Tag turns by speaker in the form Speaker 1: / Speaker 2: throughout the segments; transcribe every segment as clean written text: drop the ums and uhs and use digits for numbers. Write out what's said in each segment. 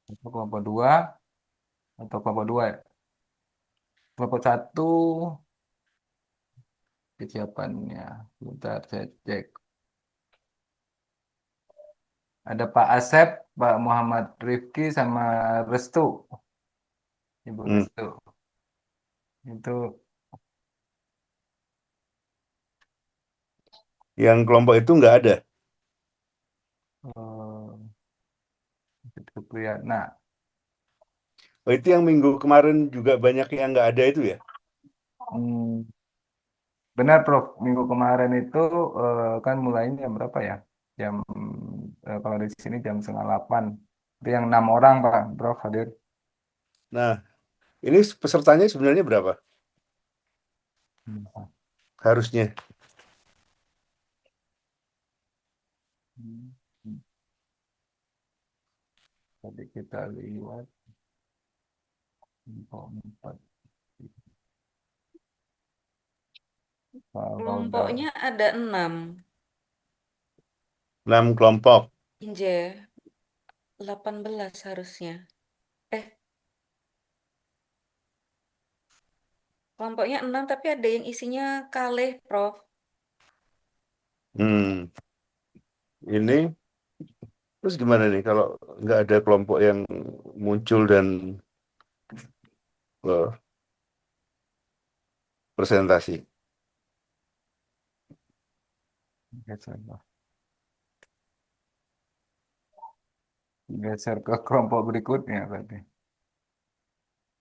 Speaker 1: Atau kelompok dua atau kelompok dua ya? Kelompok satu kesiapannya. Bentar saya cek. Ada Pak Asep, Pak Muhammad Rifki, sama Restu. Ibu
Speaker 2: Hmm.
Speaker 1: Restu. Itu
Speaker 2: Yang kelompok itu nggak ada.
Speaker 1: Nah,
Speaker 2: Oh, itu yang minggu kemarin juga banyak yang nggak ada itu ya?
Speaker 1: hmm, benar Prof. Minggu kemarin itu kan mulainya jam berapa ya? Jam kalau di sini jam setengah 8. Itu yang 6 orang Pak, Prof hadir.
Speaker 2: Nah, ini pesertanya sebenarnya berapa?
Speaker 1: Hmm.
Speaker 2: Harusnya.
Speaker 1: Hmm. Tadi kita lihat info 4. Kalau udah
Speaker 3: Kelompoknya ada 6.
Speaker 2: 6 kelompok.
Speaker 3: Inje, 18 harusnya. Eh, kelompoknya 6 tapi ada yang isinya kalih, Prof.
Speaker 2: Hmm, ini terus gimana nih kalau nggak ada kelompok yang muncul dan eh, presentasi?
Speaker 1: geser, geser ke kelompok berikutnya berarti.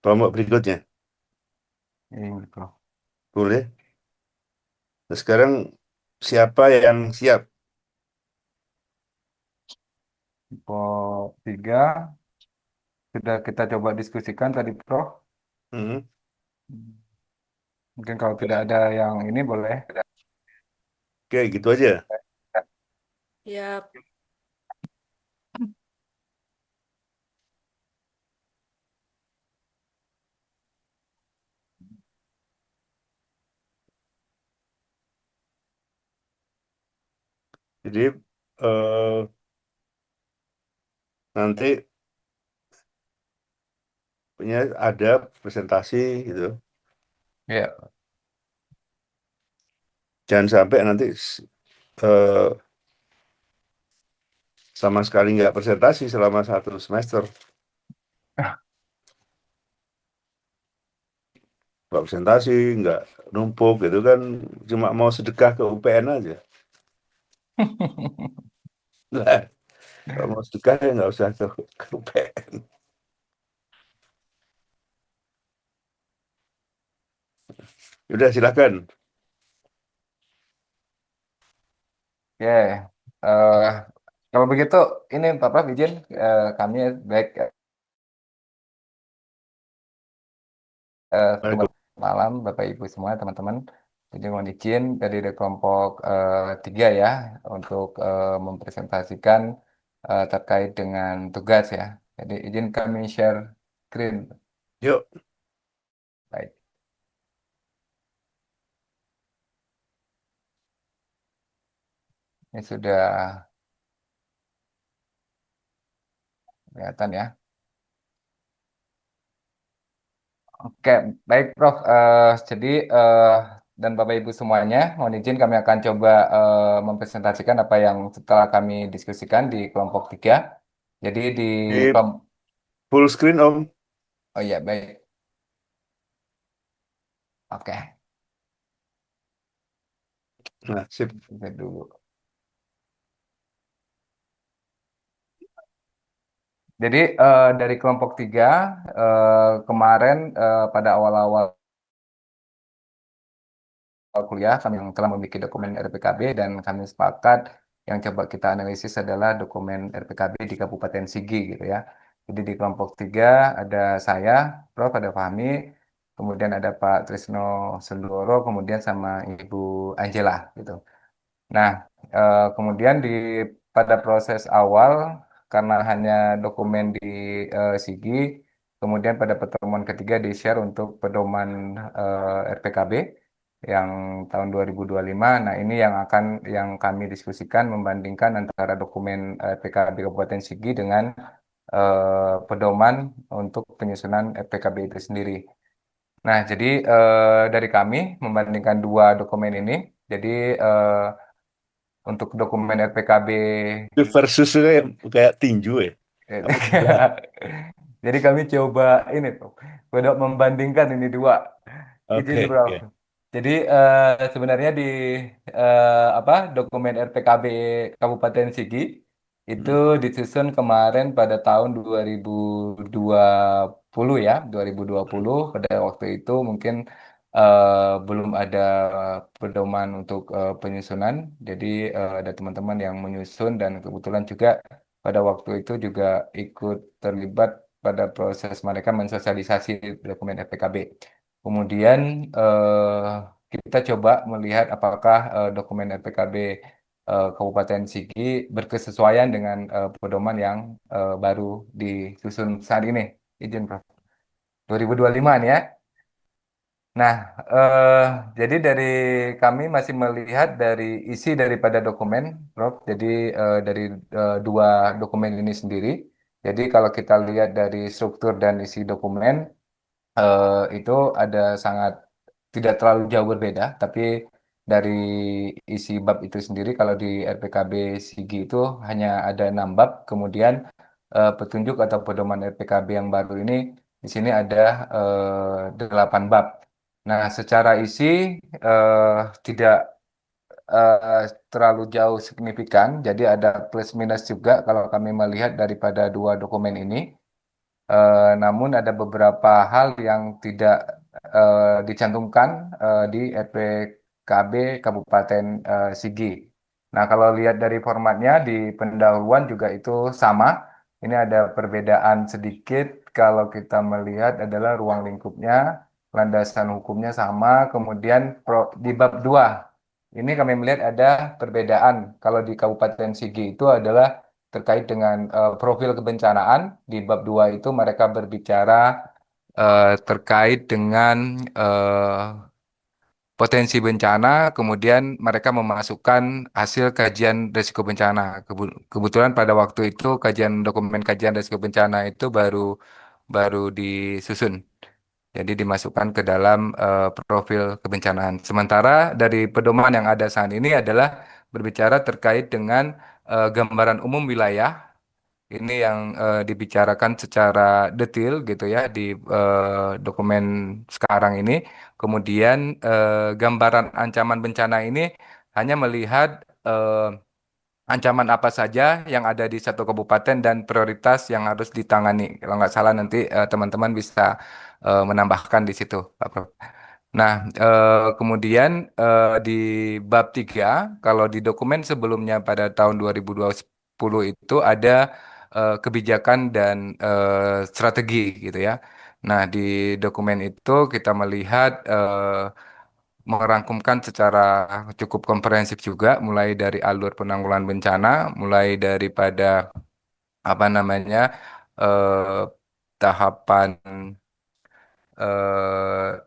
Speaker 2: Kelompok berikutnya,
Speaker 1: Ini Prof.
Speaker 2: boleh. Nah, sekarang siapa yang siap?
Speaker 1: Kelompok 3 sudah kita coba diskusikan tadi Prof.
Speaker 2: Hmm.
Speaker 1: Mungkin kalau tidak ada yang ini boleh.
Speaker 2: Oke, gitu aja.
Speaker 3: Ya,
Speaker 2: Jadi nanti punya ada presentasi gitu.
Speaker 1: Ya,
Speaker 2: Jangan sampai nanti eh, sama sekali nggak presentasi selama 1 semester. Nggak presentasi, nggak numpuk gitu kan. Cuma mau sedekah ke UPN aja. Lah, kalau mau sedekah ya nggak usah ke UPN. Udah silakan.
Speaker 1: oke. Eh, Kalau begitu, ini Pak Prof izin kami baik
Speaker 2: Assalamualaikum.
Speaker 1: malam Bapak Ibu semua teman-teman. Jadi mohon izin dari kelompok 3 ya untuk mempresentasikan terkait dengan tugas ya. Jadi izin kami share screen.
Speaker 2: Yuk,
Speaker 1: Baik, ini sudah kelihatan ya. Oke, baik Prof. Jadi dan Bapak Ibu semuanya, mohon izin kami akan coba mempresentasikan apa yang setelah kami diskusikan di kelompok 3. Jadi di
Speaker 2: ini
Speaker 1: kelompok,
Speaker 2: full screen Om.
Speaker 1: oh iya baik, oke,
Speaker 2: Nah, sip.
Speaker 1: kita dulu. Jadi dari kelompok 3 kemarin pada awal-awal kuliah kami yang telah memiliki dokumen RPKB dan kami sepakat yang coba kita analisis adalah dokumen RPKB di Kabupaten Sigi gitu ya. Jadi di kelompok 3 ada saya, Prof, ada Fahmi, kemudian ada Pak Trisno Sendoro, kemudian sama Ibu Angela gitu. Nah, kemudian pada proses awal karena hanya dokumen di Sigi, kemudian pada pertemuan ketiga di-share untuk pedoman RPKB yang tahun 2025. Nah, ini yang kami diskusikan membandingkan antara dokumen RPKB Kabupaten Sigi dengan pedoman untuk penyusunan RPKB itu sendiri. Nah, jadi dari kami membandingkan dua dokumen ini, jadi untuk dokumen RPKB.
Speaker 2: Itu versus kayak kayak tinju ya. Apa gimana?
Speaker 1: Jadi kami coba ini tuh, coba membandingkan ini dua. Izin
Speaker 2: Oke,
Speaker 1: bro.
Speaker 2: ya.
Speaker 1: Jadi sebenarnya di apa dokumen RPKB Kabupaten Sigi itu
Speaker 2: Hmm.
Speaker 1: disusun kemarin pada tahun 2020 ya, 2020. Pada waktu itu mungkin belum ada pedoman untuk penyusunan. Jadi ada teman-teman yang menyusun dan kebetulan juga pada waktu itu juga ikut terlibat pada proses mereka mensosialisasi dokumen RPKB. Kemudian kita coba melihat apakah dokumen RPKB Kabupaten Sigi berkesesuaian dengan pedoman yang baru disusun saat ini. Izin, Prof. 2025 nih ya. Nah, eh, jadi dari kami masih melihat dari isi daripada dokumen, Prof. Jadi dari dua dokumen ini sendiri. Jadi kalau kita lihat dari struktur dan isi dokumen, itu ada sangat tidak terlalu jauh berbeda, tapi dari isi bab itu sendiri kalau di RPKB Sigi itu hanya ada 6 bab, kemudian petunjuk atau pedoman RPKB yang baru ini di sini ada 8 bab. Nah, secara isi eh, tidak terlalu jauh signifikan, jadi ada plus minus juga kalau kami melihat daripada dua dokumen ini. Namun ada beberapa hal yang tidak dicantumkan di RPKB Kabupaten Sigi. Nah, kalau lihat dari formatnya di pendahuluan juga itu sama. Ini ada perbedaan sedikit kalau kita melihat adalah ruang lingkupnya, landasan hukumnya sama, kemudian di bab 2 ini kami melihat ada perbedaan. Kalau di Kabupaten Sigi itu adalah terkait dengan profil kebencanaan. Di bab 2 itu mereka berbicara terkait dengan potensi bencana, kemudian mereka memasukkan hasil kajian risiko bencana. Kebetulan pada waktu itu dokumen kajian risiko bencana itu baru baru disusun. Jadi dimasukkan ke dalam profil kebencanaan. Sementara dari pedoman yang ada saat ini adalah berbicara terkait dengan gambaran umum wilayah. Ini yang dibicarakan secara detail gitu ya di dokumen sekarang ini. Kemudian gambaran ancaman bencana ini hanya melihat ancaman apa saja yang ada di satu kabupaten dan prioritas yang harus ditangani. Kalau nggak salah nanti teman-teman bisa menambahkan di situ, Pak Prof. Nah, kemudian di bab 3, kalau di dokumen sebelumnya pada tahun 2020 itu ada kebijakan dan strategi gitu ya. Nah, di dokumen itu kita melihat merangkumkan secara cukup komprehensif juga, mulai dari alur penanggulangan bencana, mulai daripada apa namanya eh, tahapan eh,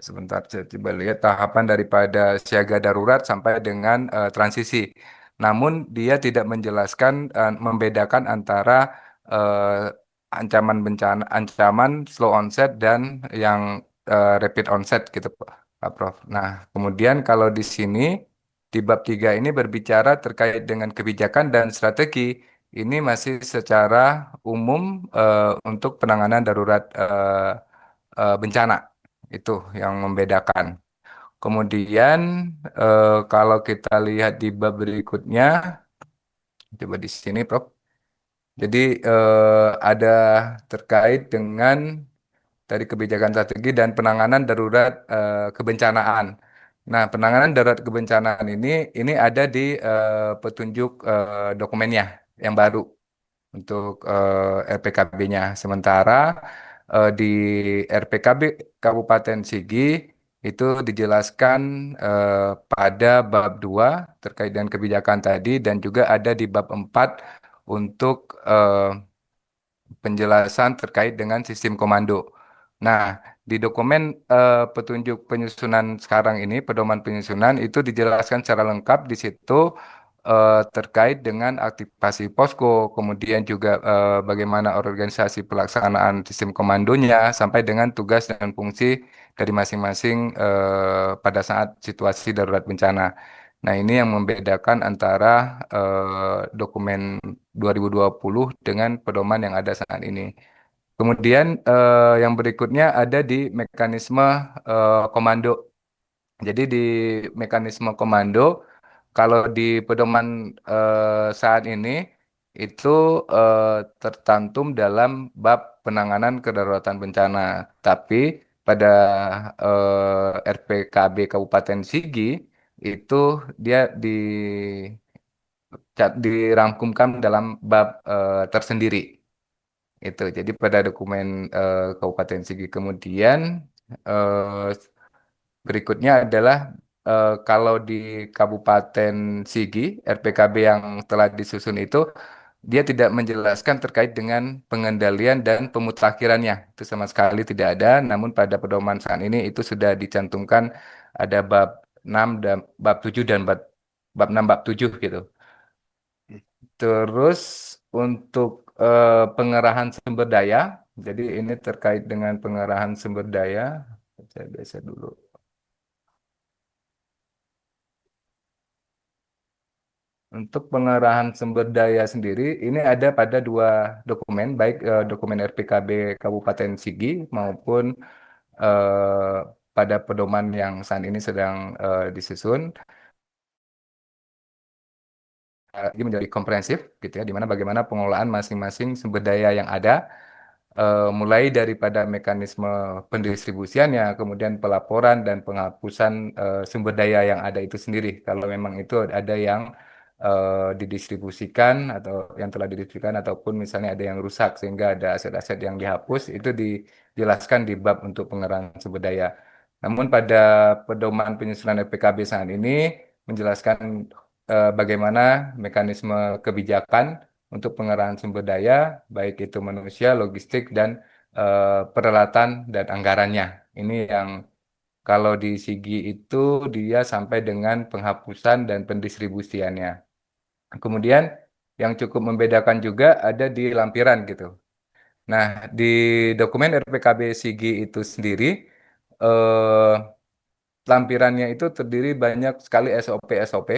Speaker 1: sebentar, saya coba lihat tahapan daripada siaga darurat sampai dengan transisi. Namun dia tidak menjelaskan, membedakan antara eh, ancaman bencana, ancaman slow onset dan yang rapid onset gitu, Pak Prof. Nah, kemudian kalau di sini di bab 3 ini berbicara terkait dengan kebijakan dan strategi. Ini masih secara umum untuk penanganan darurat bencana. Itu yang membedakan. Kemudian kalau kita lihat di bab berikutnya, coba di sini, Prof. Jadi ada terkait dengan dari kebijakan strategi dan penanganan darurat kebencanaan. Nah, penanganan darurat kebencanaan ini ada di petunjuk dokumennya yang baru untuk RPKB-nya. Sementara di RPKB Kabupaten Sigi itu dijelaskan pada bab 2 terkait dengan kebijakan tadi dan juga ada di bab 4 untuk penjelasan terkait dengan sistem komando. Nah, di dokumen petunjuk penyusunan sekarang ini, pedoman penyusunan itu dijelaskan secara lengkap di situ terkait dengan aktivasi posko, kemudian juga bagaimana organisasi pelaksanaan sistem komandonya, sampai dengan tugas dan fungsi dari masing-masing pada saat situasi darurat bencana. Nah, ini yang membedakan antara dokumen 2020 dengan pedoman yang ada saat ini. Kemudian yang berikutnya ada di mekanisme komando. Jadi di mekanisme komando, kalau di pedoman saat ini itu eh, tercantum dalam bab penanganan kedaruratan bencana. Tapi pada RPKB Kabupaten Sigi itu dia dirangkumkan dalam bab tersendiri. Itu. Jadi pada dokumen Kabupaten Sigi kemudian eh, berikutnya adalah kalau di Kabupaten Sigi, RPKB yang telah disusun itu, dia tidak menjelaskan terkait dengan pengendalian dan pemutakhirannya. Itu sama sekali tidak ada, namun pada pedoman saat ini itu sudah dicantumkan ada bab 6 dan bab 7 dan bab 6 bab 7 gitu. Terus untuk pengerahan sumber daya, jadi ini terkait dengan pengerahan sumber daya. Saya geser dulu. Untuk pengerahan sumber daya sendiri, ini ada pada dua dokumen, baik dokumen RPKB Kabupaten Sigi maupun eh, pada pedoman yang saat ini sedang disusun. Ini menjadi komprehensif, gitu ya, di mana bagaimana pengelolaan masing-masing sumber daya yang ada, mulai daripada mekanisme pendistribusiannya, kemudian pelaporan dan penghapusan sumber daya yang ada itu sendiri. Kalau memang itu ada yang didistribusikan atau yang telah didistribusikan ataupun misalnya ada yang rusak sehingga ada aset-aset yang dihapus, itu dijelaskan di bab untuk pengerahan sumber daya. Namun pada pedoman penyusunan RPKB saat ini menjelaskan bagaimana mekanisme kebijakan untuk pengerahan sumber daya, baik itu manusia, logistik, dan peralatan dan anggarannya. Ini yang kalau di Sigi itu dia sampai dengan penghapusan dan pendistribusiannya. Kemudian yang cukup membedakan juga ada di lampiran gitu. Nah, di dokumen RPKB Sigi itu sendiri, eh, lampirannya itu terdiri banyak sekali SOP-SOP.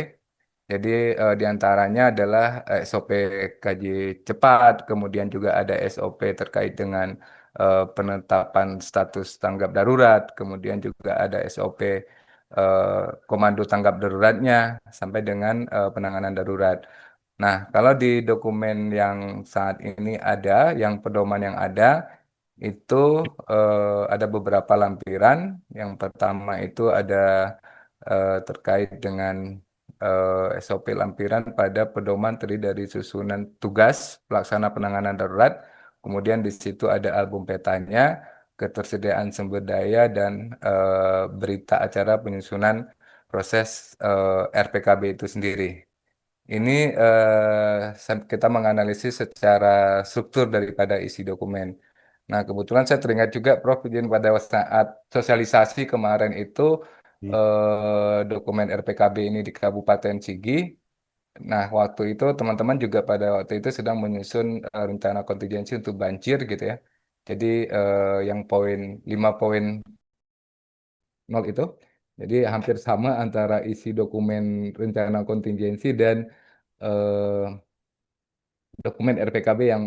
Speaker 1: Jadi di antaranya adalah SOP kaji cepat, kemudian juga ada SOP terkait dengan penetapan status tanggap darurat, kemudian juga ada SOP eh, komando tanggap daruratnya sampai dengan penanganan darurat. Nah, kalau di dokumen yang saat ini ada, yang pedoman yang ada, itu ada beberapa lampiran. Yang pertama itu ada terkait dengan SOP lampiran pada pedoman terdiri dari susunan tugas pelaksana penanganan darurat. Kemudian di situ ada album petanya, ketersediaan sumber daya, dan berita acara penyusunan proses RPKB itu sendiri. Ini kita menganalisis secara struktur daripada isi dokumen. Nah, kebetulan saya teringat juga, Prof, izin pada saat sosialisasi kemarin itu dokumen RPKB ini di Kabupaten Sigi. Nah, waktu itu teman-teman juga pada waktu itu sedang menyusun rencana kontingensi untuk banjir gitu ya. Jadi yang poin 5.0 itu, jadi hampir sama antara isi dokumen rencana kontingensi dan eh, dokumen RPKB yang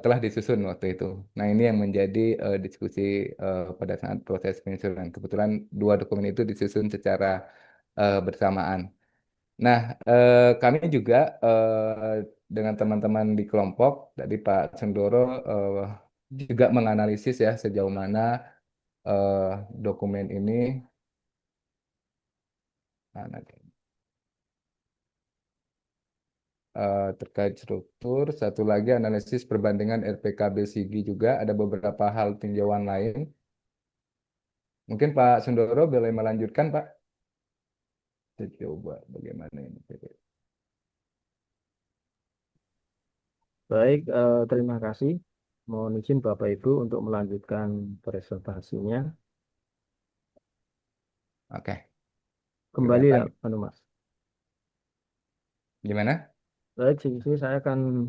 Speaker 1: telah disusun waktu itu. Nah, ini yang menjadi diskusi pada saat proses penyusunan. Kebetulan dua dokumen itu disusun secara bersamaan. Nah, kami juga dengan teman-teman di kelompok, tadi Pak Sendoro juga menganalisis ya sejauh mana eh, dokumen ini, nah, nanti, terkait struktur. Satu lagi analisis perbandingan RPKB Sigi juga ada beberapa hal tinjauan lain. Mungkin Pak Sundoro boleh melanjutkan, Pak. Saya coba bagaimana ini.
Speaker 4: Baik, terima kasih. Mohon izin Bapak Ibu untuk melanjutkan presentasinya.
Speaker 1: Oke,
Speaker 4: Kembali ya,
Speaker 1: kelihatan.
Speaker 4: Anu Mas.
Speaker 1: Gimana?
Speaker 4: Baik, sini saya akan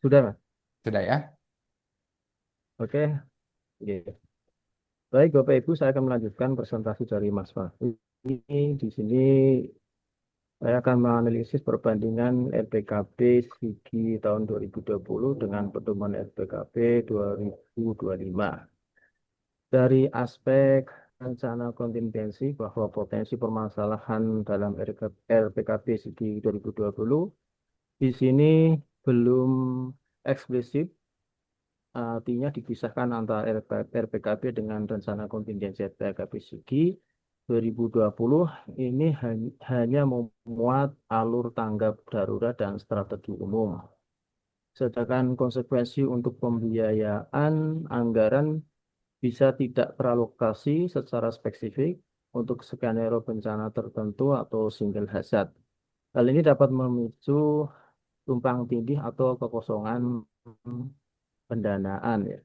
Speaker 4: sudah, Mas.
Speaker 1: Sudah ya?
Speaker 4: Oke. Iya. Baik, Bapak Ibu, saya akan melanjutkan presentasi dari Mas Fahmi. Di sini saya akan menganalisis perbandingan RPKB Sigi tahun 2020 dengan pedoman RPKB 2025. Dari aspek rencana kontingensi bahwa potensi permasalahan dalam RPKB Sigi 2020 di sini belum eksplisit, artinya dipisahkan antara RPKB dengan rencana kontingensi RPKB Sigi 2020 ini hanya memuat alur tanggap darurat dan strategi umum. Sedangkan konsekuensi untuk pembiayaan anggaran bisa tidak teralokasi secara spesifik untuk skenario bencana tertentu atau single hazard. Hal ini dapat memicu tumpang tindih atau kekosongan pendanaan ya.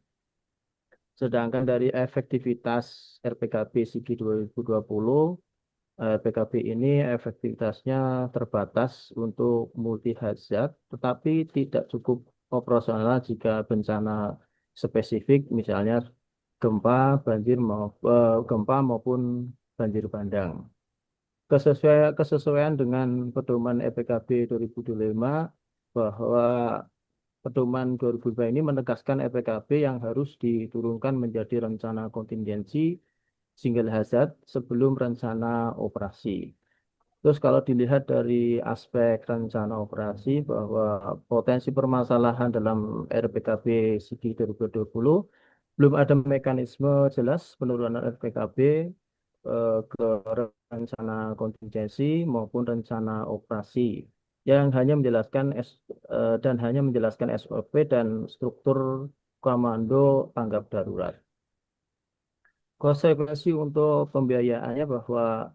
Speaker 4: Sedangkan dari efektivitas RPKB Sigi 2020, RPKB ini efektivitasnya terbatas untuk multi hazard, tetapi tidak cukup operasional jika bencana spesifik, misalnya gempa, gempa maupun banjir bandang. Kesesuaian dengan pedoman RPKB 2025 bahwa pedoman 2005 ini menegaskan RPKB yang harus diturunkan menjadi rencana kontingensi single hazard sebelum rencana operasi. Terus kalau dilihat dari aspek rencana operasi bahwa potensi permasalahan dalam RPKB Sigi 2020 belum ada mekanisme jelas penurunan RPKB ke rencana kontingensi maupun rencana operasi yang hanya menjelaskan dan hanya menjelaskan SOP dan struktur komando tanggap darurat. Konsekuensi untuk pembiayaannya bahwa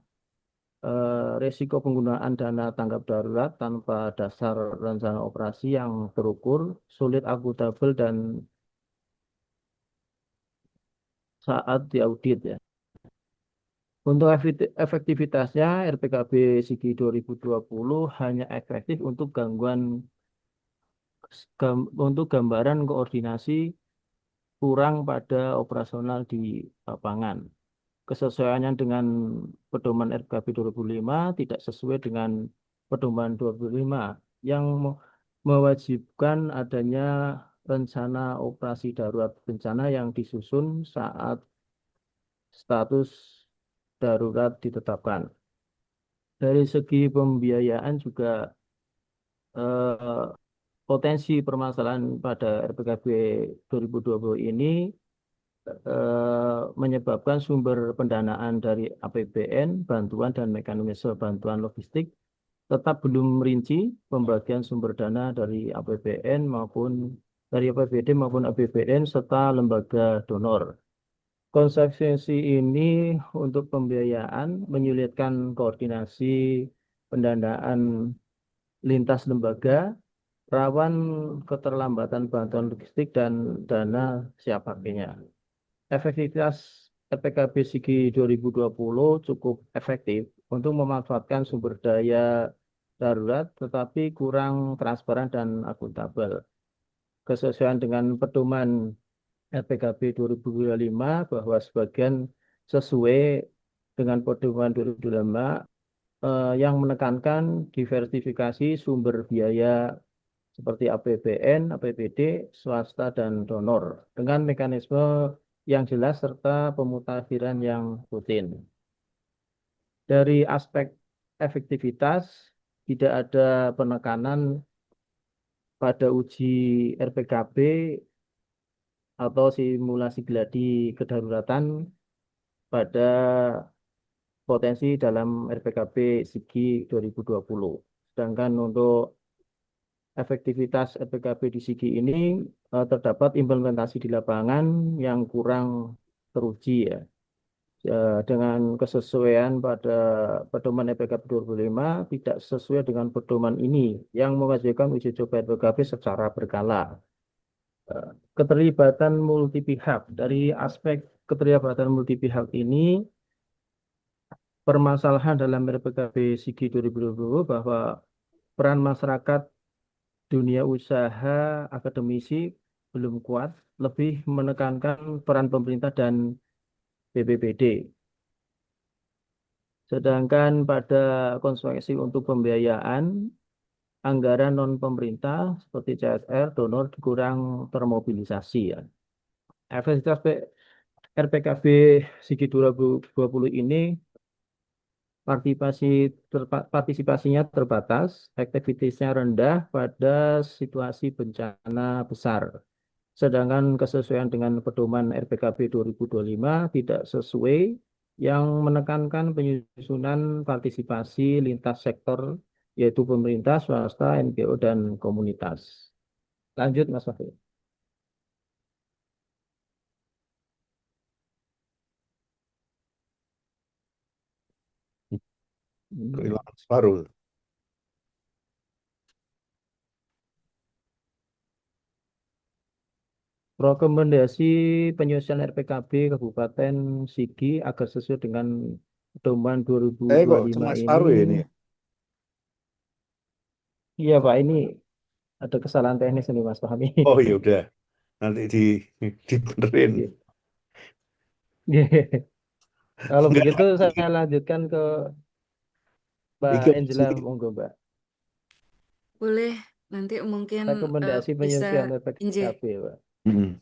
Speaker 4: risiko penggunaan dana tanggap darurat tanpa dasar rencana operasi yang terukur, sulit akuntabel dan saat diaudit ya. Untuk efektivitasnya, RPKB Sigi 2020 hanya efektif untuk untuk gambaran koordinasi kurang pada operasional di lapangan. Kesesuaiannya dengan pedoman RKB 2005 tidak sesuai dengan pedoman 2005 yang mewajibkan adanya rencana operasi darurat bencana yang disusun saat status darurat ditetapkan. Dari segi pembiayaan juga eh, potensi permasalahan pada RPKB 2020 ini menyebabkan sumber pendanaan dari APBN, bantuan dan mekanisme bantuan logistik tetap belum rinci pembagian sumber dana dari APBN maupun dari APBD maupun APBN serta lembaga donor. Konsekuensi ini untuk pembiayaan menyulitkan koordinasi pendanaan lintas lembaga, rawan keterlambatan bantuan logistik dan dana siap pakainya. Efektivitas RPKB Sigi 2020 cukup efektif untuk memanfaatkan sumber daya darurat, tetapi kurang transparan dan akuntabel. Kesesuaian dengan pedoman RPKB 2025 bahwa sebagian sesuai dengan pedoman 2025 yang menekankan diversifikasi sumber biaya seperti APBN, APBD, swasta, dan donor dengan mekanisme yang jelas serta pemutakhiran yang rutin. Dari aspek efektivitas, tidak ada penekanan pada uji RPKB atau simulasi gladi kedaruratan pada potensi dalam RPKB Sigi 2020. Sedangkan untuk efektivitas RPKB di Sigi ini terdapat implementasi di lapangan yang kurang teruji ya. Dengan kesesuaian pada pedoman RPKB 2005 tidak sesuai dengan pedoman ini yang mewajibkan uji coba RPKB secara berkala. Keterlibatan multi pihak. Dari aspek keterlibatan multi pihak ini, permasalahan dalam RPKB Sigi 2020 bahwa peran masyarakat, dunia usaha, akademisi belum kuat, lebih menekankan peran pemerintah dan BPBD. Sedangkan pada konsekuensi untuk pembiayaan, anggaran non-pemerintah seperti CSR, donor kurang termobilisasi ya. Efektivitas RPKB Sigi 2020 ini partisipasinya terbatas, aktivitasnya rendah pada situasi bencana besar. Sedangkan kesesuaian dengan pedoman RPKB 2025 tidak sesuai yang menekankan penyusunan partisipasi lintas sektor yaitu pemerintah, swasta, NGO, dan komunitas. Lanjut Mas Fahri.
Speaker 2: Kehilangan separuh.
Speaker 4: Rekomendasi penyusunan RPKB Kabupaten Sigi agar sesuai dengan pedoman
Speaker 2: Kok
Speaker 4: 2025
Speaker 2: cuma
Speaker 4: ini.
Speaker 2: separuh ya ini ya?
Speaker 4: Iya Pak, ini ada kesalahan teknis ini Mas Fahmi.
Speaker 2: Oh ya udah, nanti dibenerin.
Speaker 4: Kalau
Speaker 2: Enggak
Speaker 4: begitu
Speaker 2: lagi.
Speaker 4: saya lanjutkan ke Mbak
Speaker 2: Iki apa
Speaker 4: Angela,
Speaker 2: sih?
Speaker 4: monggo Mbak.
Speaker 3: Boleh, nanti mungkin
Speaker 4: Rekomendasi
Speaker 3: bisa
Speaker 4: penyusunan
Speaker 3: Inje.
Speaker 4: RPKB Pak.
Speaker 2: Mm-mm.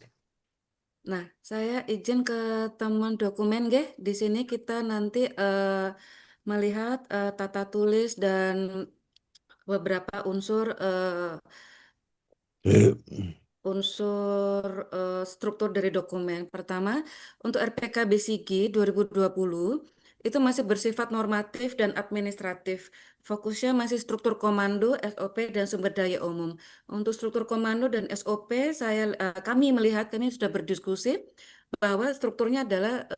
Speaker 3: Nah, saya izin ke teman dokumen, nggih. Di sini kita nanti melihat tata tulis dan beberapa unsur unsur struktur dari dokumen. Pertama, untuk RPKB Sigi 2020 itu masih bersifat normatif dan administratif. Fokusnya masih struktur komando, SOP, dan sumber daya umum. Untuk struktur komando dan SOP, kami sudah berdiskusi bahwa strukturnya adalah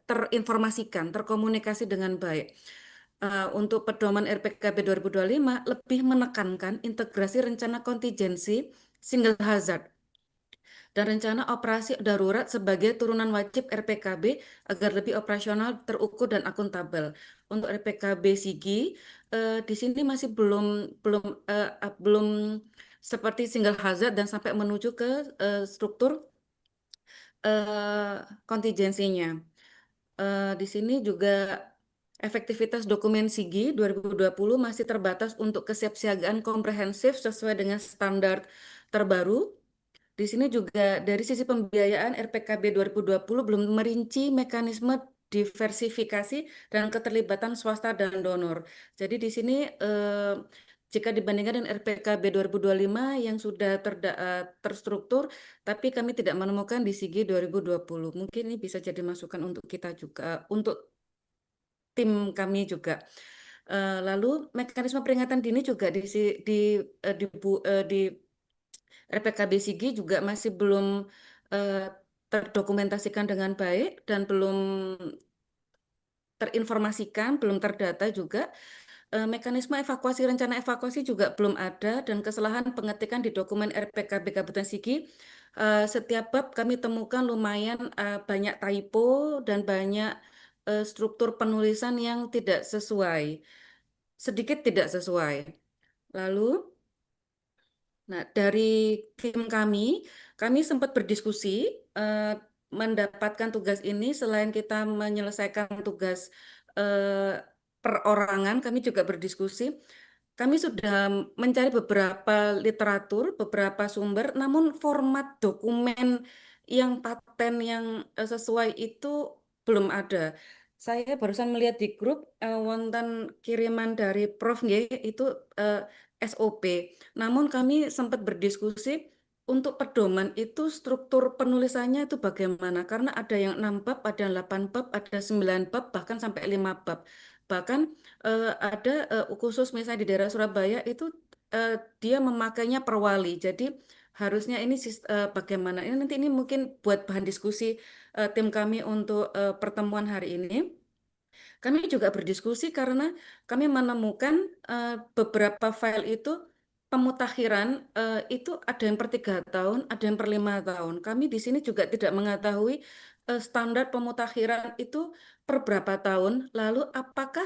Speaker 3: terinformasikan, terkomunikasi dengan baik. Untuk pedoman RPKB 2025 lebih menekankan integrasi rencana kontingensi single hazard dan rencana operasi darurat sebagai turunan wajib RPKB agar lebih operasional, terukur dan akuntabel. Untuk RPKB Sigi di sini masih belum seperti single hazard dan sampai menuju ke struktur kontingensinya. Di sini juga efektivitas dokumen Sigi 2020 masih terbatas untuk kesiapsiagaan komprehensif sesuai dengan standar terbaru. Di sini juga dari sisi pembiayaan RPKB 2020 belum merinci mekanisme diversifikasi dan keterlibatan swasta dan donor. Jadi di sini jika dibandingkan dengan RPKB 2025 yang sudah terstruktur, tapi kami tidak menemukan di Sigi 2020. Mungkin ini bisa jadi masukan untuk kita juga, untuk tim kami juga. Lalu mekanisme peringatan dini juga di RPKB Sigi juga masih belum eh, terdokumentasikan dengan baik dan belum terinformasikan, belum terdata juga. Mekanisme evakuasi, rencana evakuasi juga belum ada dan kesalahan pengetikan di dokumen RPKB Kabupaten Sigi. Setiap bab kami temukan lumayan banyak typo dan banyak struktur penulisan yang tidak sesuai, sedikit tidak sesuai. Lalu, nah dari tim kami sempat berdiskusi mendapatkan tugas ini selain kita menyelesaikan tugas eh, perorangan, kami juga berdiskusi. Kami sudah mencari beberapa literatur, beberapa sumber, namun format dokumen yang paten yang sesuai itu belum ada. Saya barusan melihat di grup wonten kiriman dari Prof nggih, itu eh, SOP. Namun kami sempat berdiskusi untuk pedoman itu struktur penulisannya itu bagaimana? Karena ada yang 6 bab, ada yang 8 bab, ada 9 bab, bahkan sampai 5 bab. Bahkan ada khusus misalnya di daerah Surabaya itu eh, dia memakainya perwali. Jadi harusnya ini bagaimana? Ini nanti ini mungkin buat bahan diskusi tim kami untuk pertemuan hari ini. Kami juga berdiskusi karena kami menemukan beberapa file itu pemutakhiran itu ada yang per 3 tahun, ada yang per 5 tahun. Kami di sini juga tidak mengetahui standar pemutakhiran itu per berapa tahun. Lalu apakah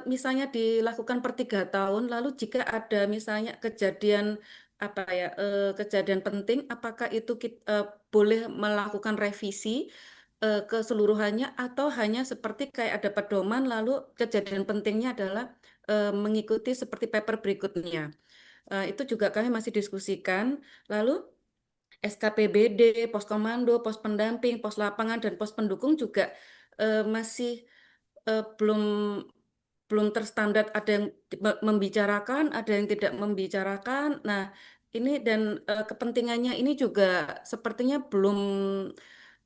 Speaker 3: misalnya dilakukan per 3 tahun, lalu jika ada misalnya kejadian apa ya, kejadian penting, apakah itu boleh melakukan revisi keseluruhannya atau hanya seperti kayak ada pedoman, lalu kejadian pentingnya adalah mengikuti seperti paper berikutnya. Itu juga kami masih diskusikan. Lalu SKPBD, pos komando, pos pendamping, pos lapangan, dan pos pendukung juga masih belum belum terstandar, ada yang membicarakan, ada yang tidak membicarakan. Nah, ini dan kepentingannya ini juga sepertinya belum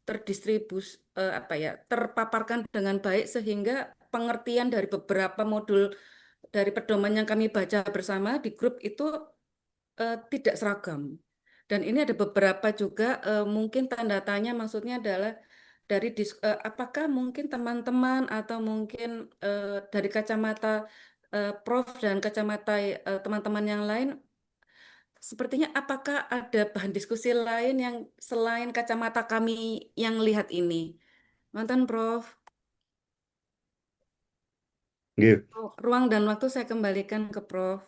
Speaker 3: apa ya, terpaparkan dengan baik sehingga pengertian dari beberapa modul dari pedoman yang kami baca bersama di grup itu tidak seragam. Dan ini ada beberapa juga mungkin tanda tanya, maksudnya adalah dari apakah mungkin teman-teman atau mungkin dari kacamata Prof dan kacamata teman-teman yang lain, sepertinya apakah ada bahan diskusi lain yang selain kacamata kami yang lihat ini? Mantan Prof,
Speaker 2: Nggih.
Speaker 3: ruang dan waktu saya kembalikan ke Prof.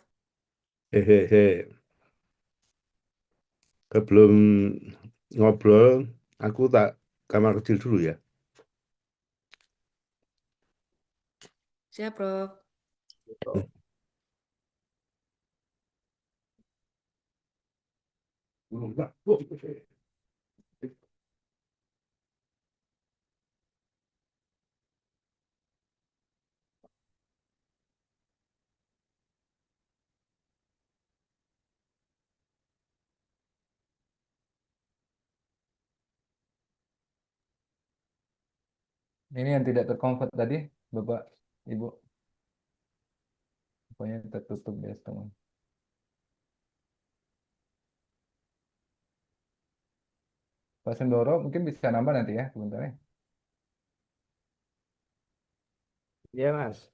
Speaker 2: Hehehe. Sebelum ngobrol, aku tak kamar kecil dulu ya.
Speaker 3: Siap, Prof.
Speaker 1: Ini yang tidak terconvert tadi, Bapak, Ibu, pokoknya tertutup ya setengah. Pak Sendoro mungkin bisa nambah nanti ya, sebentar ya.
Speaker 4: Ya, Mas.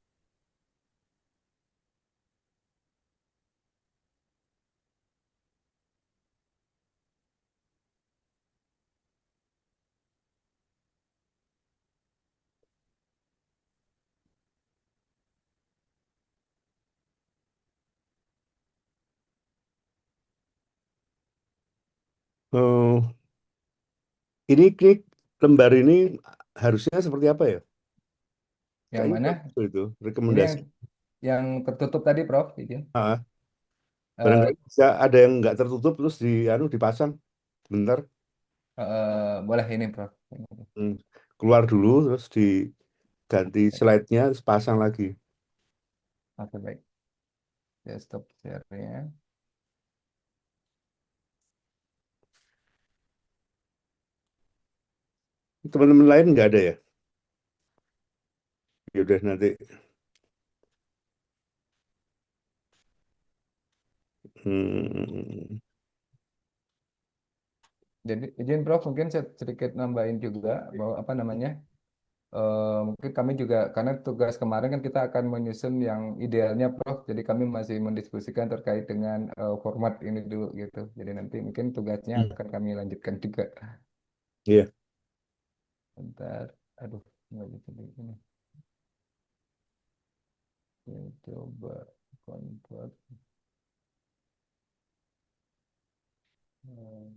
Speaker 2: Oh, ini lembar ini harusnya seperti apa ya?
Speaker 1: Yang
Speaker 2: Kayaknya
Speaker 1: mana?
Speaker 2: bagus itu
Speaker 1: Ini
Speaker 2: rekomendasi.
Speaker 1: yang tertutup tadi, Prof. Izin.
Speaker 2: Ah,
Speaker 1: Eh,
Speaker 2: barangkali bisa ada yang nggak tertutup terus dipasang. Bentar,
Speaker 1: boleh ini, Prof.
Speaker 2: Hmm, keluar dulu terus diganti slide-nya terus pasang lagi.
Speaker 1: Oke, baik. Ya, stop share-nya.
Speaker 2: Teman-teman lain nggak ada ya? Ya udah nanti. Hmm,
Speaker 1: Jadi izin Prof, mungkin saya sedikit nambahin juga bahwa apa namanya, mungkin kami juga karena tugas kemarin kan kita akan menyusun yang idealnya Prof. Jadi kami masih mendiskusikan terkait dengan format ini dulu gitu. Jadi nanti mungkin tugasnya
Speaker 2: hmm,
Speaker 1: akan kami lanjutkan juga.
Speaker 2: iya.
Speaker 1: Bentar, aduh nggak bisa di ini. Ya, coba convert. Eh,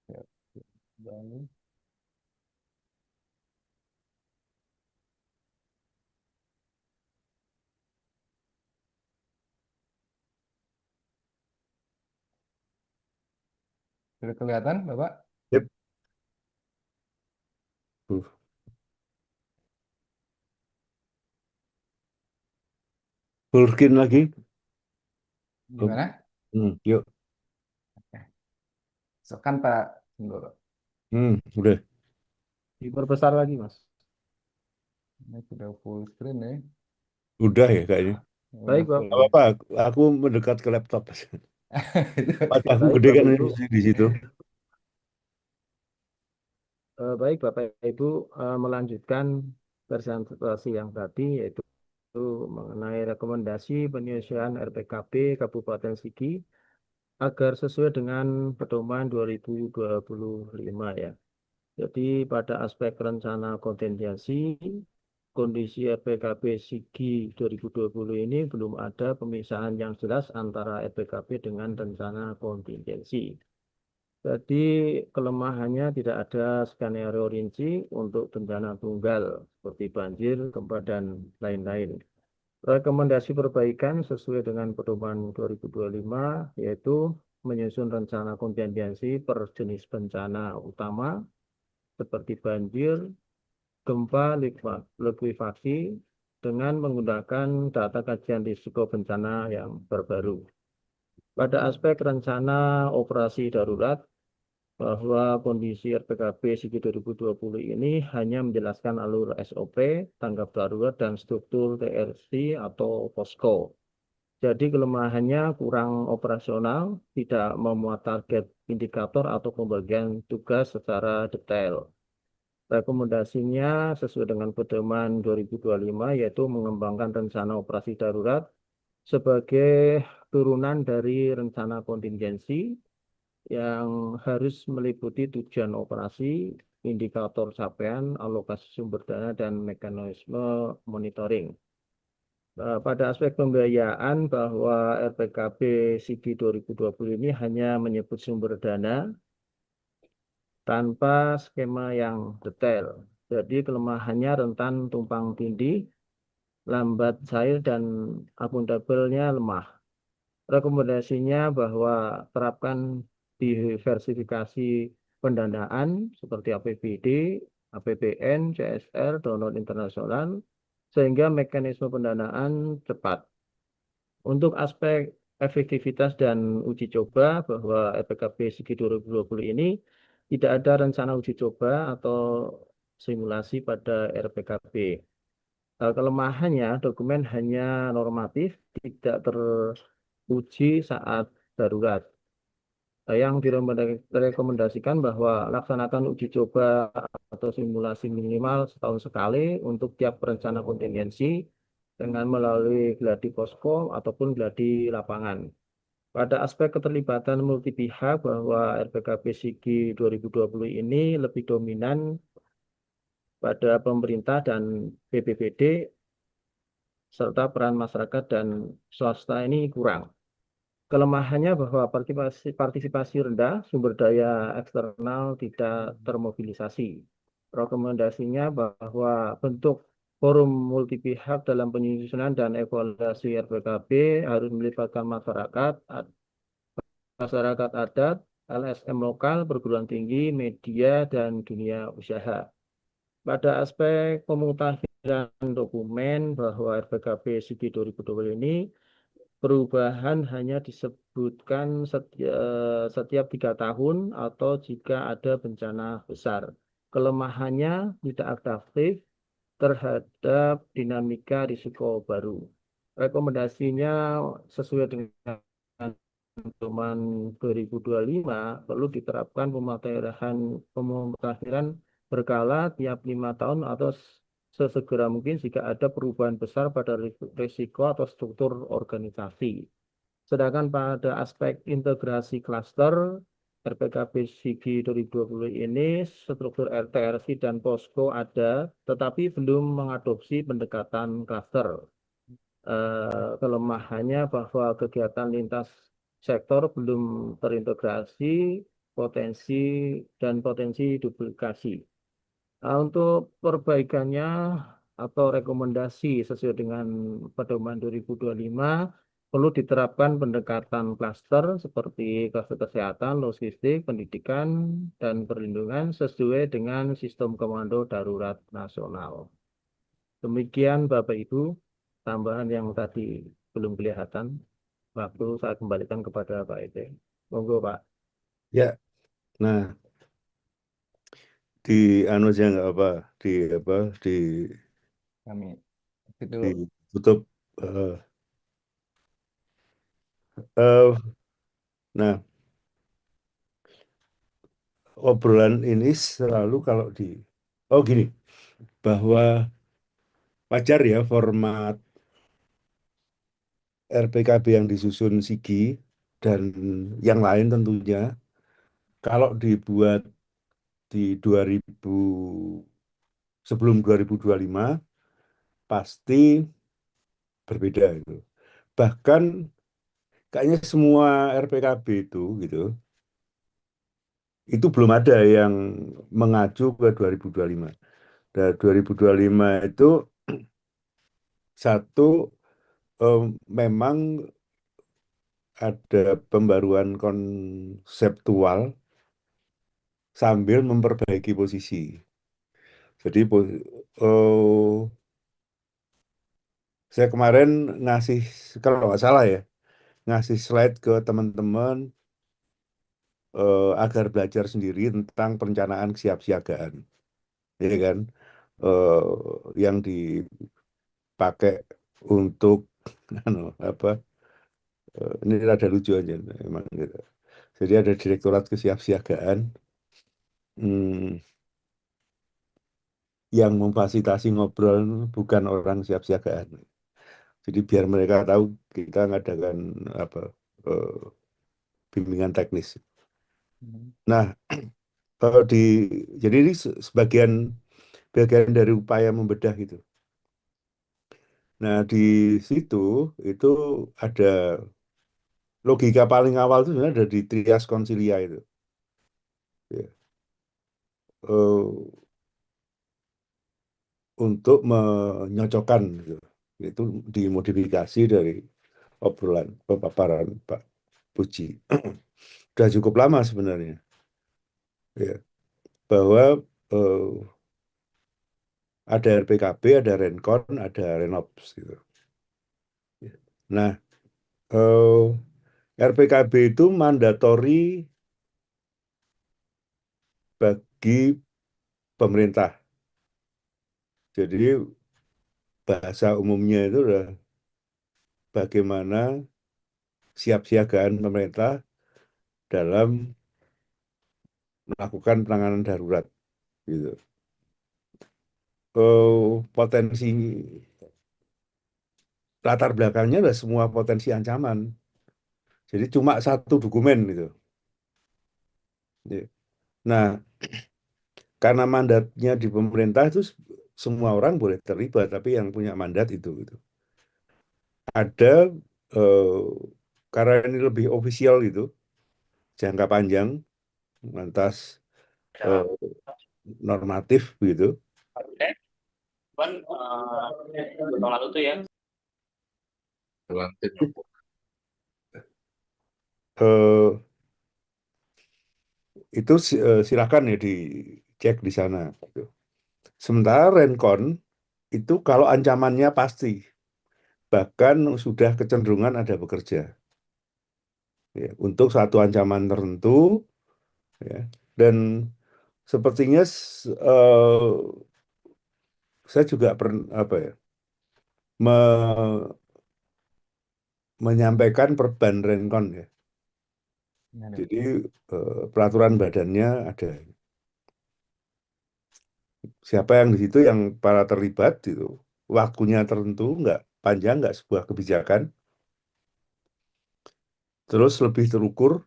Speaker 1: ya, kembali. Sudah kelihatan, Bapak?
Speaker 2: Yep. Uh, Full screen lagi.
Speaker 1: Gimana?
Speaker 2: Yuk.
Speaker 1: Silakan Pak. Tunggu.
Speaker 2: Udah.
Speaker 4: Diperbesar lagi, Mas.
Speaker 1: Ini sudah full screen ya.
Speaker 2: Udah ya kayaknya.
Speaker 1: Udah
Speaker 4: Baik, Bapak.
Speaker 1: full.
Speaker 2: Gak apa-apa, aku mendekat ke laptop. Wajahku
Speaker 4: Baik,
Speaker 2: gede kan
Speaker 4: Bapak Ibu.
Speaker 2: di situ.
Speaker 4: Baik, Bapak Ibu, melanjutkan presentasi yang tadi, yaitu mengenai rekomendasi penyelesaian RPKB Kabupaten Sigi agar sesuai dengan pedoman 2025 ya. Jadi pada aspek rencana kontingensi, kondisi RPKB Sigi 2020 ini belum ada pemisahan yang jelas antara RPKB dengan rencana kontingensi. Jadi kelemahannya tidak ada skenario rinci untuk bencana tunggal seperti banjir, gempa, dan lain-lain. Rekomendasi perbaikan sesuai dengan pedoman 2025 yaitu menyusun rencana kontingensi per jenis bencana utama seperti banjir, gempa, likuifaksi dengan menggunakan data kajian risiko bencana yang terbaru. Pada aspek rencana operasi darurat, bahwa kondisi RPKB Sigi 2020 ini hanya menjelaskan alur SOP, tanggap darurat, dan struktur TRC atau posko. Jadi kelemahannya kurang operasional, tidak memuat target indikator atau pembagian tugas secara detail. Rekomendasinya sesuai dengan pedoman 2025 yaitu mengembangkan rencana operasi darurat sebagai turunan dari rencana kontingensi yang harus meliputi tujuan operasi, indikator capaian, alokasi sumber dana, dan mekanisme monitoring. Pada aspek pembiayaan bahwa RPKB Sigi 2020 ini hanya menyebut sumber dana tanpa skema yang detail. Jadi kelemahannya rentan tumpang tindih, lambat cair, dan akuntabelnya lemah. Rekomendasinya bahwa terapkan diversifikasi pendanaan seperti APBD, APBN, CSR, donor internasional, sehingga mekanisme pendanaan cepat. Untuk aspek efektivitas dan uji coba bahwa RPKB Sigi 2020 ini tidak ada rencana uji coba atau simulasi pada RPKB. Kelemahannya dokumen hanya normatif, tidak teruji saat darurat. Yang direkomendasikan bahwa laksanakan uji coba atau simulasi minimal setahun sekali untuk tiap rencana kontingensi dengan melalui gladi posko ataupun gladi lapangan. Pada aspek keterlibatan multi pihak bahwa RPKB Sigi 2020 ini lebih dominan pada pemerintah dan BPBD serta peran masyarakat dan swasta ini kurang. Kelemahannya bahwa partisipasi rendah, sumber daya eksternal tidak termobilisasi. Rekomendasinya bahwa bentuk forum multi pihak dalam penyusunan dan evaluasi RPKB harus melibatkan masyarakat adat, LSM lokal, perguruan tinggi, media, dan dunia usaha. Pada aspek pemutahiran dokumen bahwa RPKB Sigi 2020 ini perubahan hanya disebutkan setiap 3 tahun atau jika ada bencana besar. Kelemahannya tidak adaptif terhadap dinamika risiko baru. Rekomendasinya sesuai dengan pedoman 2025 perlu diterapkan pemutahiran berkala tiap 5 tahun atau sesegera mungkin jika ada perubahan besar pada risiko atau struktur organisasi. Sedangkan pada aspek integrasi klaster, RPKB Sigi 2020 ini struktur RTRC dan posko ada, tetapi belum mengadopsi pendekatan klaster. Kelemahannya bahwa kegiatan lintas sektor belum terintegrasi, potensi duplikasi. Untuk perbaikannya atau rekomendasi sesuai dengan pedoman 2025 perlu diterapkan pendekatan klaster seperti klaster kesehatan, logistik, pendidikan, dan perlindungan sesuai dengan sistem komando darurat nasional. Demikian Bapak Ibu, tambahan yang tadi belum kelihatan. Waktu saya kembalikan kepada Pak Ede. Monggo Pak.
Speaker 2: Ya, nah di anu aja nggak apa, apa,
Speaker 1: Kami itu dulu.
Speaker 2: ditutup. eh, eh, nah, obrolan ini selalu kalau oh gini, bahwa wajar ya format RPKB yang disusun Sigi dan yang lain tentunya kalau dibuat di 2000 sebelum 2025 pasti berbeda itu. Bahkan kayaknya semua RPKB gitu itu belum ada yang mengacu ke 2025. Dan 2025 itu satu memang ada pembaruan konseptual sambil memperbaiki posisi. Jadi saya kemarin ngasih, kalau nggak salah ya, ngasih slide ke teman-teman agar belajar sendiri tentang perencanaan kesiapsiagaan, ya kan? Eh, yang dipakai untuk anu, apa? Ini rada lucu aja, emang gitu. Jadi ada Direktorat Kesiapsiagaan yang memfasilitasi ngobrol bukan orang siapsiagaan. Jadi biar mereka tahu kita ngadakan apa eh, bimbingan teknis.
Speaker 1: Hmm.
Speaker 2: Nah, kalau jadi ini sebagian bagian dari upaya membedah gitu. Nah, di situ itu ada logika paling awal itu sebenarnya ada di trias konsilia itu. Ya. Eh, untuk menyocokkan gitu. Itu dimodifikasi dari obrolan paparan Pak Puji. Sudah cukup lama sebenarnya, ya, bahwa eh, ada RPKB, ada Renkon, ada Renops gitu. Nah, RPKB itu mandatori bagi pemerintah. Jadi bahasa umumnya itu adalah bagaimana siapsiagaan pemerintah dalam melakukan penanganan darurat gitu. Potensi latar belakangnya adalah semua potensi ancaman. Jadi cuma satu dokumen gitu. Ya. Nah, karena mandatnya di pemerintah itu semua orang boleh terlibat, tapi yang punya mandat itu gitu. Ada eh, karena ini lebih ofisial gitu, jangka panjang, lantas eh, normatif gitu.
Speaker 5: Kan tahun lalu tuh ya.
Speaker 2: Eh, itu silakan ya dicek di sana. Gitu. Sementara Rencon itu kalau ancamannya pasti, bahkan sudah kecenderungan ada bekerja ya, untuk satu ancaman tertentu ya. Dan sepertinya saya juga pernah apa ya menyampaikan perban Rencon ya.
Speaker 1: Ada.
Speaker 2: Jadi peraturan badannya ada. Siapa yang di situ yang para terlibat itu waktunya tertentu nggak panjang nggak sebuah kebijakan. Terus lebih terukur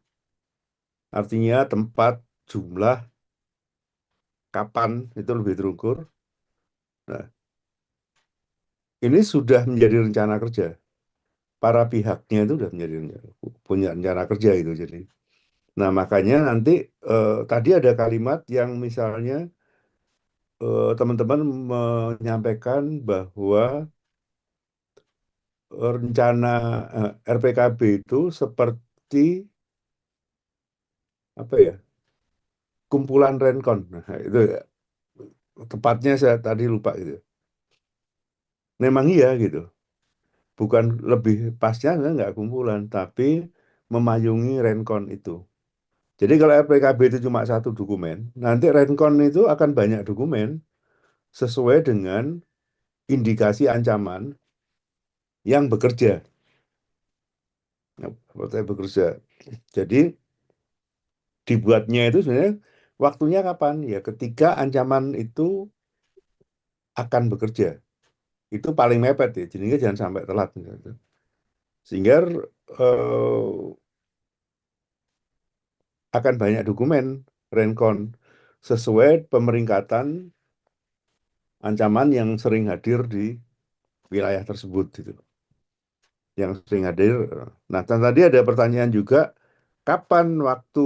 Speaker 2: artinya tempat, jumlah, kapan itu lebih terukur. Nah, ini sudah menjadi rencana kerja. Para pihaknya itu sudah punya rencana kerja itu jadi. Nah, makanya nanti tadi ada kalimat yang misalnya teman-teman menyampaikan bahwa rencana RPKB itu seperti apa ya? Kumpulan renkon. Nah, itu tepatnya saya tadi lupa gitu. Memang iya gitu. Bukan lebih pasnya nggak kumpulan, tapi memayungi renkon itu. Jadi kalau RPKB itu cuma satu dokumen, nanti renkon itu akan banyak dokumen sesuai dengan indikasi ancaman yang bekerja. Partai bekerja. Jadi dibuatnya itu sebenarnya waktunya kapan? Ya ketika ancaman itu akan bekerja. Itu paling mepet ya. Jadi jangan sampai telat. Gitu. Sehingga akan banyak dokumen renkon sesuai pemeringkatan ancaman yang sering hadir di wilayah tersebut gitu. Yang sering hadir. Nah, dan tadi ada pertanyaan juga kapan waktu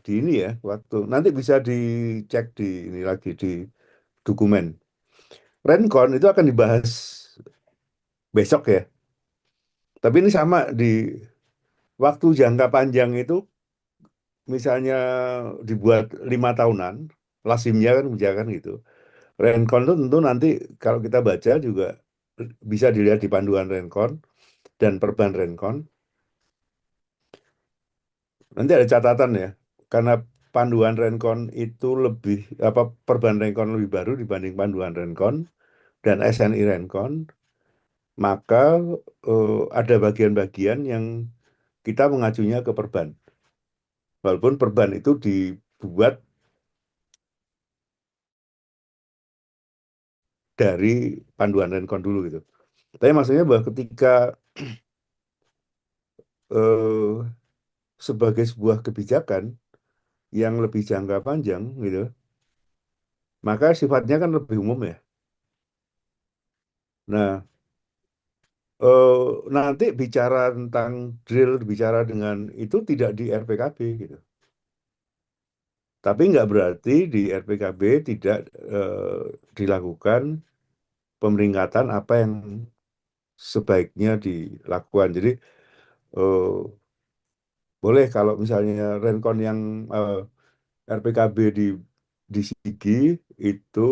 Speaker 2: di ini ya, waktu nanti bisa dicek di ini lagi di dokumen. Renkon itu akan dibahas besok ya. Tapi ini sama di waktu jangka panjang itu misalnya dibuat 5 tahunan, lazimnya kan kebijakan gitu. Renkon itu tentu nanti kalau kita baca juga bisa dilihat di panduan Renkon dan perban Renkon. Nanti ada catatan ya, karena panduan Renkon itu lebih apa perban Renkon lebih baru dibanding panduan Renkon dan SNI Renkon, maka ada bagian-bagian yang kita mengacunya ke perban. Walaupun perban itu dibuat dari panduan Renkon dulu gitu. Tapi maksudnya bahwa ketika eh, sebagai sebuah kebijakan yang lebih jangka panjang gitu, maka sifatnya kan lebih umum ya. Nah, nanti bicara tentang drill, bicara dengan itu tidak di RPKB gitu. Tapi nggak berarti di RPKB tidak dilakukan pemeringkatan apa yang sebaiknya dilakukan. Jadi eh, boleh kalau misalnya Renkon yang RPKB di Sigi itu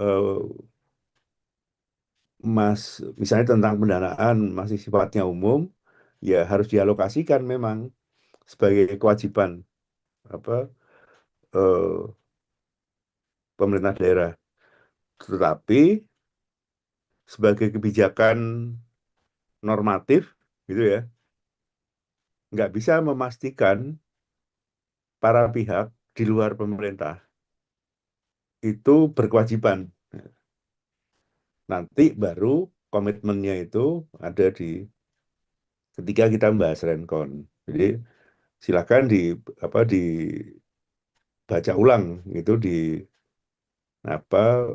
Speaker 2: eh, misalnya tentang pendanaan masih sifatnya umum, ya harus dialokasikan memang sebagai kewajiban apa eh, pemerintah daerah. Tetapi sebagai kebijakan normatif gitu ya, nggak bisa memastikan para pihak di luar pemerintah itu berkewajiban. Nanti baru komitmennya itu ada di ketika kita membahas Renkon. Jadi silakan dibaca ulang itu di apa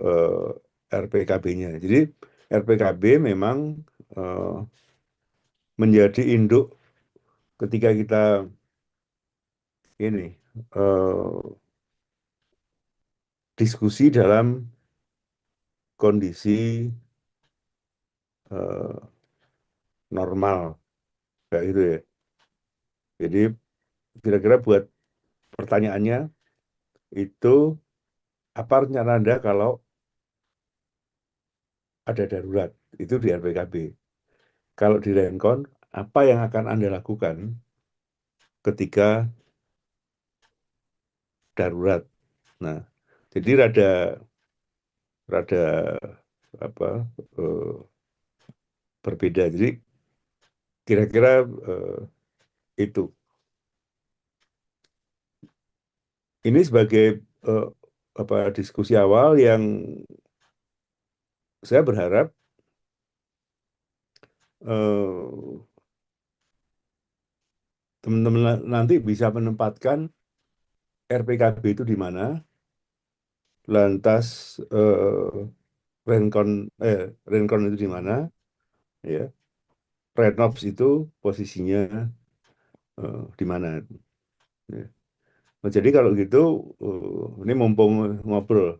Speaker 2: RPKB-nya. Jadi RPKB memang eh, menjadi induk ketika kita ini diskusi dalam kondisi eh, normal kayak gitu ya. Jadi kira-kira buat pertanyaannya itu apa rencana Anda kalau ada darurat itu di RPKB. Kalau di Renkon, apa yang akan Anda lakukan ketika darurat? Nah, jadi rada rada apa eh, berbeda. Jadi kira-kira itu. Ini sebagai eh, apa diskusi awal yang saya berharap eh, teman-teman nanti bisa menempatkan RPKB itu di mana, lantas Renkon Renkon itu di mana, ya, Renops itu posisinya di mana. Ya. Nah, jadi kalau gitu, ini mumpung ngobrol,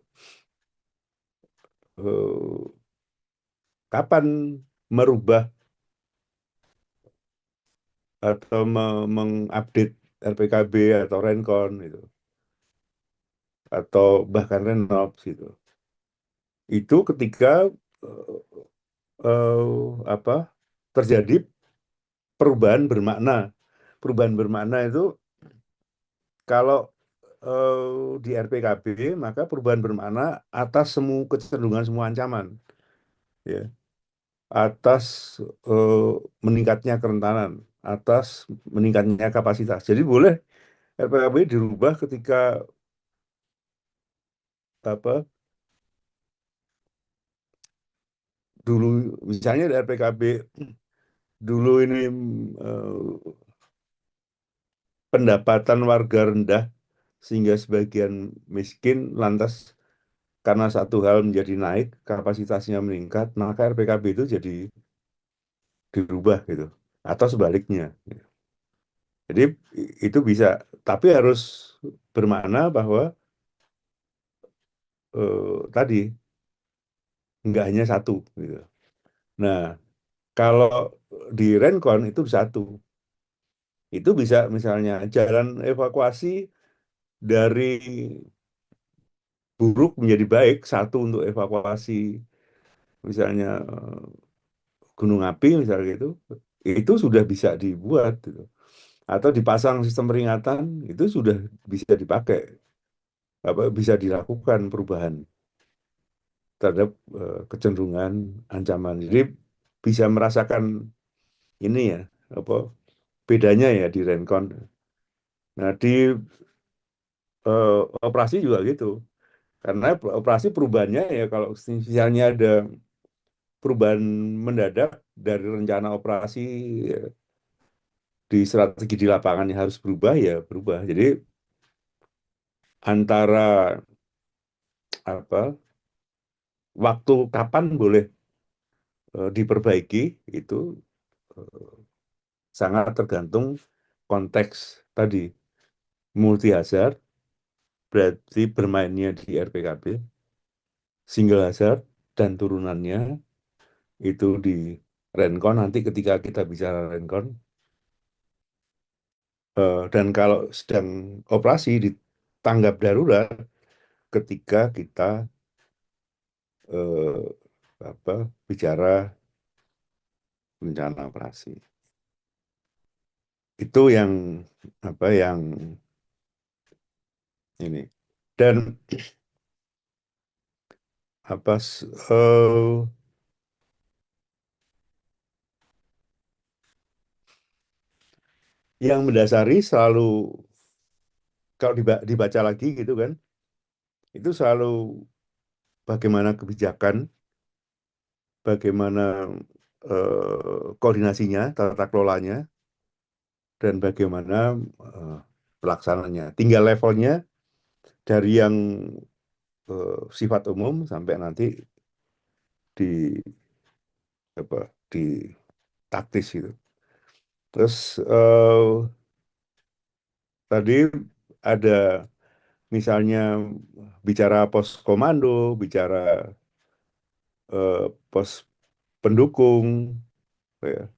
Speaker 2: eh, kapan merubah atau mengupdate RPKB atau Rencon gitu, atau bahkan Renops gitu. Itu ketika eh, apa terjadi perubahan bermakna. Perubahan bermakna itu kalau di RPKB maka perubahan bermakna atas semua kecenderungan semua ancaman, ya, atas eh, meningkatnya kerentanan, atas meningkatnya kapasitas. Jadi boleh RPKB dirubah ketika apa dulu misalnya di RPKB dulu ini pendapatan warga rendah sehingga sebagian miskin, lantas karena satu hal menjadi naik, kapasitasnya meningkat, maka RPKB itu jadi dirubah gitu, atau sebaliknya. Jadi itu bisa, tapi harus bermakna bahwa tadi nggak hanya satu gitu. Nah, kalau di Rencon itu satu, itu bisa misalnya jalan evakuasi dari buruk menjadi baik, satu untuk evakuasi misalnya gunung api misalnya gitu, itu sudah bisa dibuat gitu. Atau dipasang sistem peringatan, itu sudah bisa dipakai, apa bisa dilakukan perubahan terhadap kecenderungan ancaman. Jadi bisa merasakan ini ya, apa bedanya ya di Rencon. Nah, di operasi juga gitu. Karena operasi perubahannya ya kalau misalnya ada perubahan mendadak dari rencana operasi ya, di strategi di lapangan yang harus berubah ya berubah. Jadi antara apa waktu kapan boleh diperbaiki itu eh, sangat tergantung konteks tadi. Multi hazard berarti bermainnya di RPKB, single hazard dan turunannya itu di Rencon nanti ketika kita bicara Rencon. Dan kalau sedang operasi di tanggap darurat ketika kita eh, apa bicara rencana operasi. Itu yang apa yang ini. Dan apa yang mendasari selalu kalau dibaca lagi gitu kan, itu selalu bagaimana kebijakan, bagaimana koordinasinya, tata kelolanya, dan bagaimana eh, pelaksananya. Tinggal levelnya dari yang sifat umum sampai nanti di apa di taktis gitu. Terus tadi ada misalnya bicara pos komando, bicara pos pendukung, ya,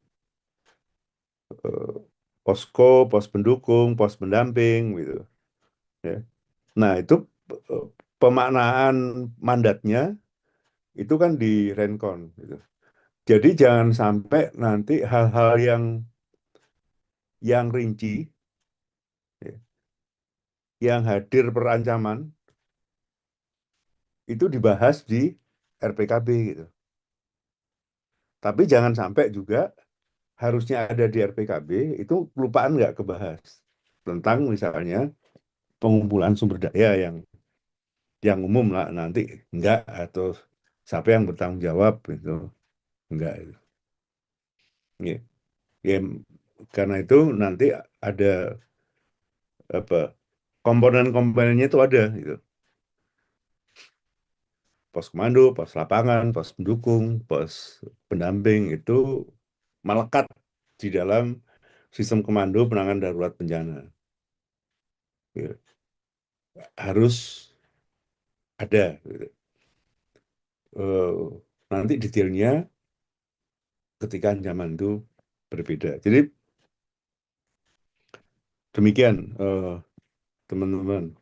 Speaker 2: eh, posko, pos pendukung, pos pendamping gitu. Ya. Nah itu eh, pemaknaan mandatnya itu kan di Rencon gitu. Jadi jangan sampai nanti hal-hal yang rinci, ya, yang hadir perancaman itu dibahas di RPKB gitu. Tapi jangan sampai juga harusnya ada di RPKB itu kelupaan nggak kebahas tentang misalnya pengumpulan sumber daya yang umum lah nanti enggak atau siapa yang bertanggung jawab itu enggak itu. Ya, ya, karena itu nanti ada apa komponen-komponennya itu ada gitu. Pos komando, pos lapangan, pos pendukung, pos pendamping itu melekat di dalam sistem komando penanganan darurat bencana. Ya, harus ada gitu. Nanti detailnya ketika ancaman itu berbeda. Jadi demikian teman-teman.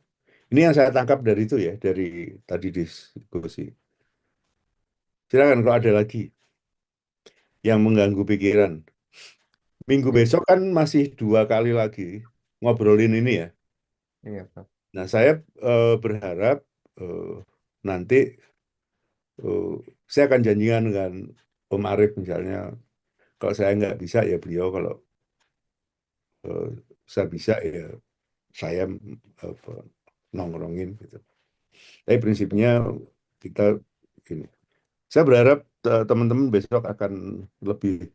Speaker 2: Ini yang saya tangkap dari itu ya, dari tadi diskusi. Silakan kalau ada lagi yang mengganggu pikiran. Minggu
Speaker 1: Iya,
Speaker 2: besok kan masih 2 kali lagi ngobrolin ini ya.
Speaker 1: iya, Prof.
Speaker 2: Nah, saya berharap eh, nanti eh, saya akan janjian dengan Om Arief misalnya. Kalau saya nggak bisa ya beliau, kalau eh, saya bisa ya saya apa, nongkrongin gitu. Tapi prinsipnya kita ini. Saya berharap teman-teman besok akan lebih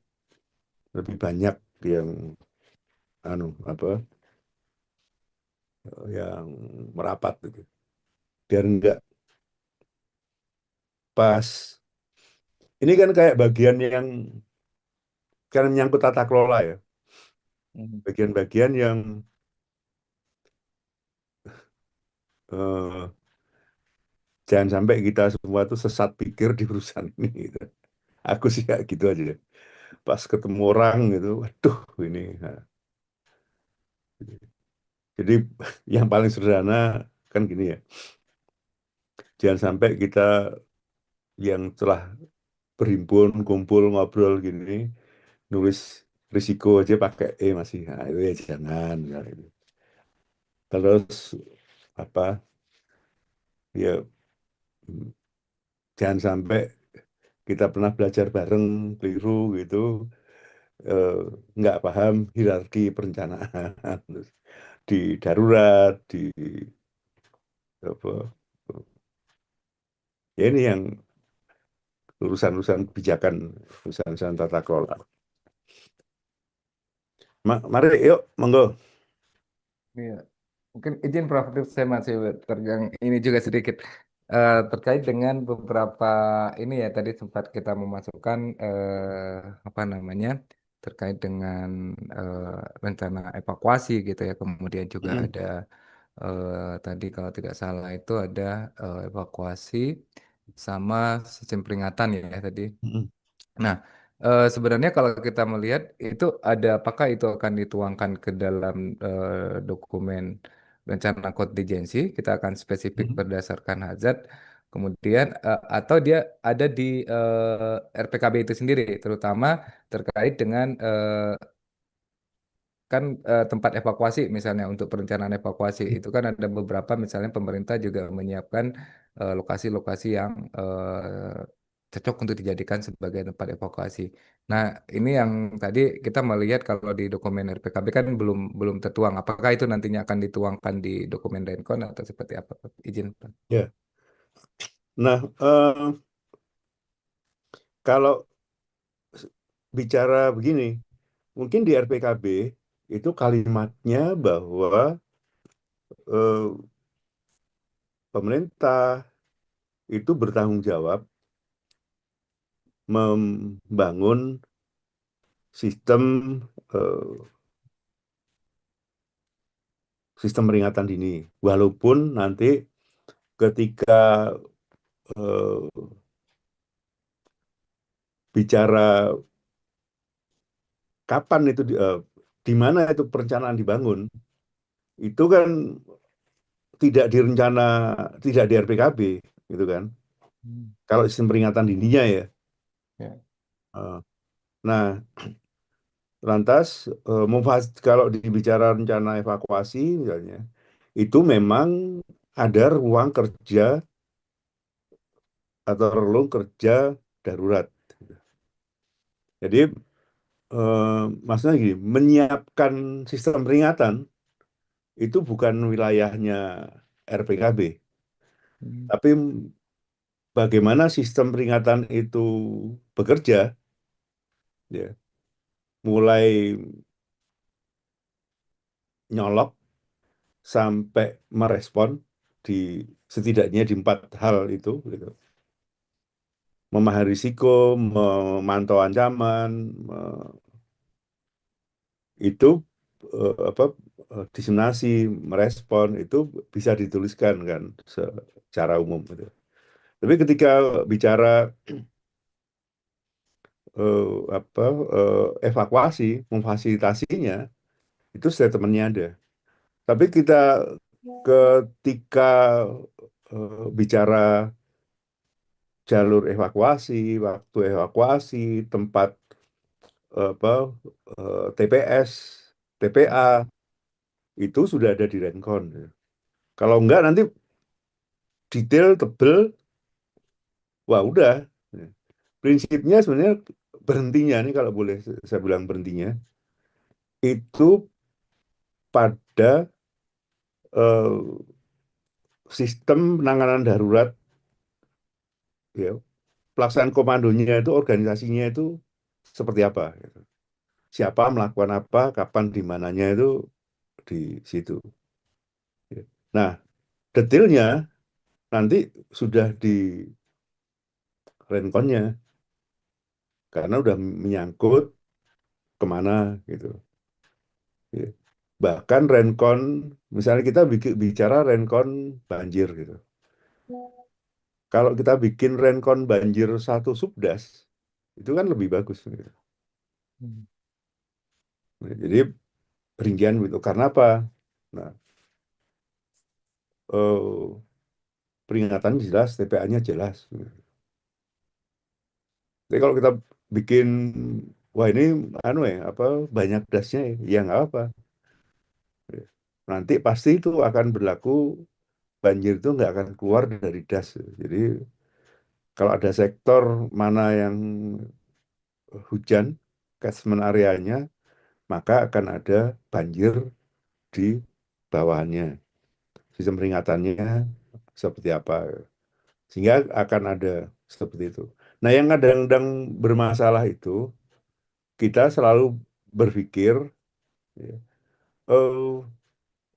Speaker 2: lebih banyak yang anu apa yang merapat gitu. Biar nggak pas. Ini kan kayak bagian yang kan menyangkut tata kelola ya.
Speaker 1: Mhm.
Speaker 2: Bagian-bagian yang eh, jangan sampai kita semua tuh sesat pikir di perusahaan ini gitu. Aku sih kayak gitu aja. Pas ketemu orang gitu, waduh ini. Nah, jadi yang paling sederhana kan gini ya. Jangan sampai kita yang telah berhimpun, kumpul, ngobrol gini, nulis risiko aja pakai masih. Nah, itu ya jangan. Nah, itu. Terus apa ya, mm, jangan sampai kita pernah belajar bareng keliru gitu, eh, nggak paham hierarki perencanaan. Terus di darurat, di apa, ya ini yang urusan-urusan kebijakan, urusan-urusan tata kelola. Mari yuk, monggo.
Speaker 1: Iya. Mungkin izin Prof. Saya masih tergang ini juga sedikit. Terkait dengan beberapa ini ya tadi sempat kita memasukkan apa namanya terkait dengan rencana evakuasi gitu ya. Kemudian juga
Speaker 2: Mm,
Speaker 1: ada tadi kalau tidak salah itu ada evakuasi sama sistem peringatan ya tadi.
Speaker 2: mm,
Speaker 1: Nah, sebenarnya kalau kita melihat itu ada apakah itu akan dituangkan ke dalam dokumen rencana kontingensi, kita akan spesifik
Speaker 2: mm.
Speaker 1: berdasarkan hazard, kemudian atau dia ada di RPKB itu sendiri, terutama terkait dengan kan tempat evakuasi misalnya untuk perencanaan evakuasi itu kan ada beberapa misalnya pemerintah juga menyiapkan lokasi-lokasi yang cocok untuk dijadikan sebagai tempat evakuasi. Nah, ini yang tadi kita melihat kalau di dokumen RPKB kan belum belum tertuang. Apakah itu nantinya akan dituangkan di dokumen Rencon atau seperti apa? Izin, Pak.
Speaker 2: Ya, nah kalau bicara begini, mungkin di RPKB itu kalimatnya bahwa eh, pemerintah itu bertanggung jawab membangun sistem eh, sistem peringatan dini. Walaupun nanti ketika eh, bicara kapan itu di mana itu perencanaan dibangun, itu kan tidak direncana, tidak di RPKB, gitu kan?
Speaker 1: Hmm.
Speaker 2: Kalau sistem peringatan dininya ya.
Speaker 1: Ya.
Speaker 2: Eh, Nah, lantas kalau dibicara rencana evakuasi misalnya, itu memang ada ruang kerja atau relung kerja darurat. Jadi maksudnya gini, menyiapkan sistem peringatan itu bukan wilayahnya RPKB,
Speaker 1: Hmm.
Speaker 2: tapi bagaimana sistem peringatan itu bekerja, ya, mulai nyolok sampai merespon di setidaknya di 4 hal itu, gitu. Memahami risiko, memantau ancaman, itu apa diseminasi, merespon itu bisa dituliskan kan secara umum gitu. Tapi ketika bicara apa evakuasi, memfasilitasinya itu statementnya ada. Tapi kita ketika bicara jalur evakuasi, waktu evakuasi, tempat apa TPS, TPA itu sudah ada di Rencon. Kalau enggak nanti detail tebel, wah udah. Prinsipnya sebenarnya berhentinya nih kalau boleh saya bilang berhentinya itu pada eh, sistem penanganan darurat ya pelaksanaan komandonya itu organisasinya itu seperti apa gitu. Siapa melakukan apa kapan di mananya itu di situ ya. Nah detailnya nanti sudah di renkonnya karena udah menyangkut kemana gitu ya. Bahkan renkon misalnya kita bicara renkon banjir gitu. Kalau kita bikin renkon banjir satu subdas, itu kan lebih bagus. Gitu.
Speaker 4: Hmm.
Speaker 2: Nah, jadi rincian gitu. Karena apa? Nah, peringatan jelas, TPA-nya jelas. Tapi kalau kita bikin, wah ini anu ya, apa banyak dasnya ya nggak apa. Nanti pasti itu akan berlaku banjir itu nggak akan keluar dari das. Jadi kalau ada sektor mana yang hujan, catchment areanya, maka akan ada banjir di bawahnya. Sistem peringatannya seperti apa. Sehingga akan ada seperti itu. Nah, yang kadang-kadang bermasalah itu, kita selalu berpikir, ya, oh,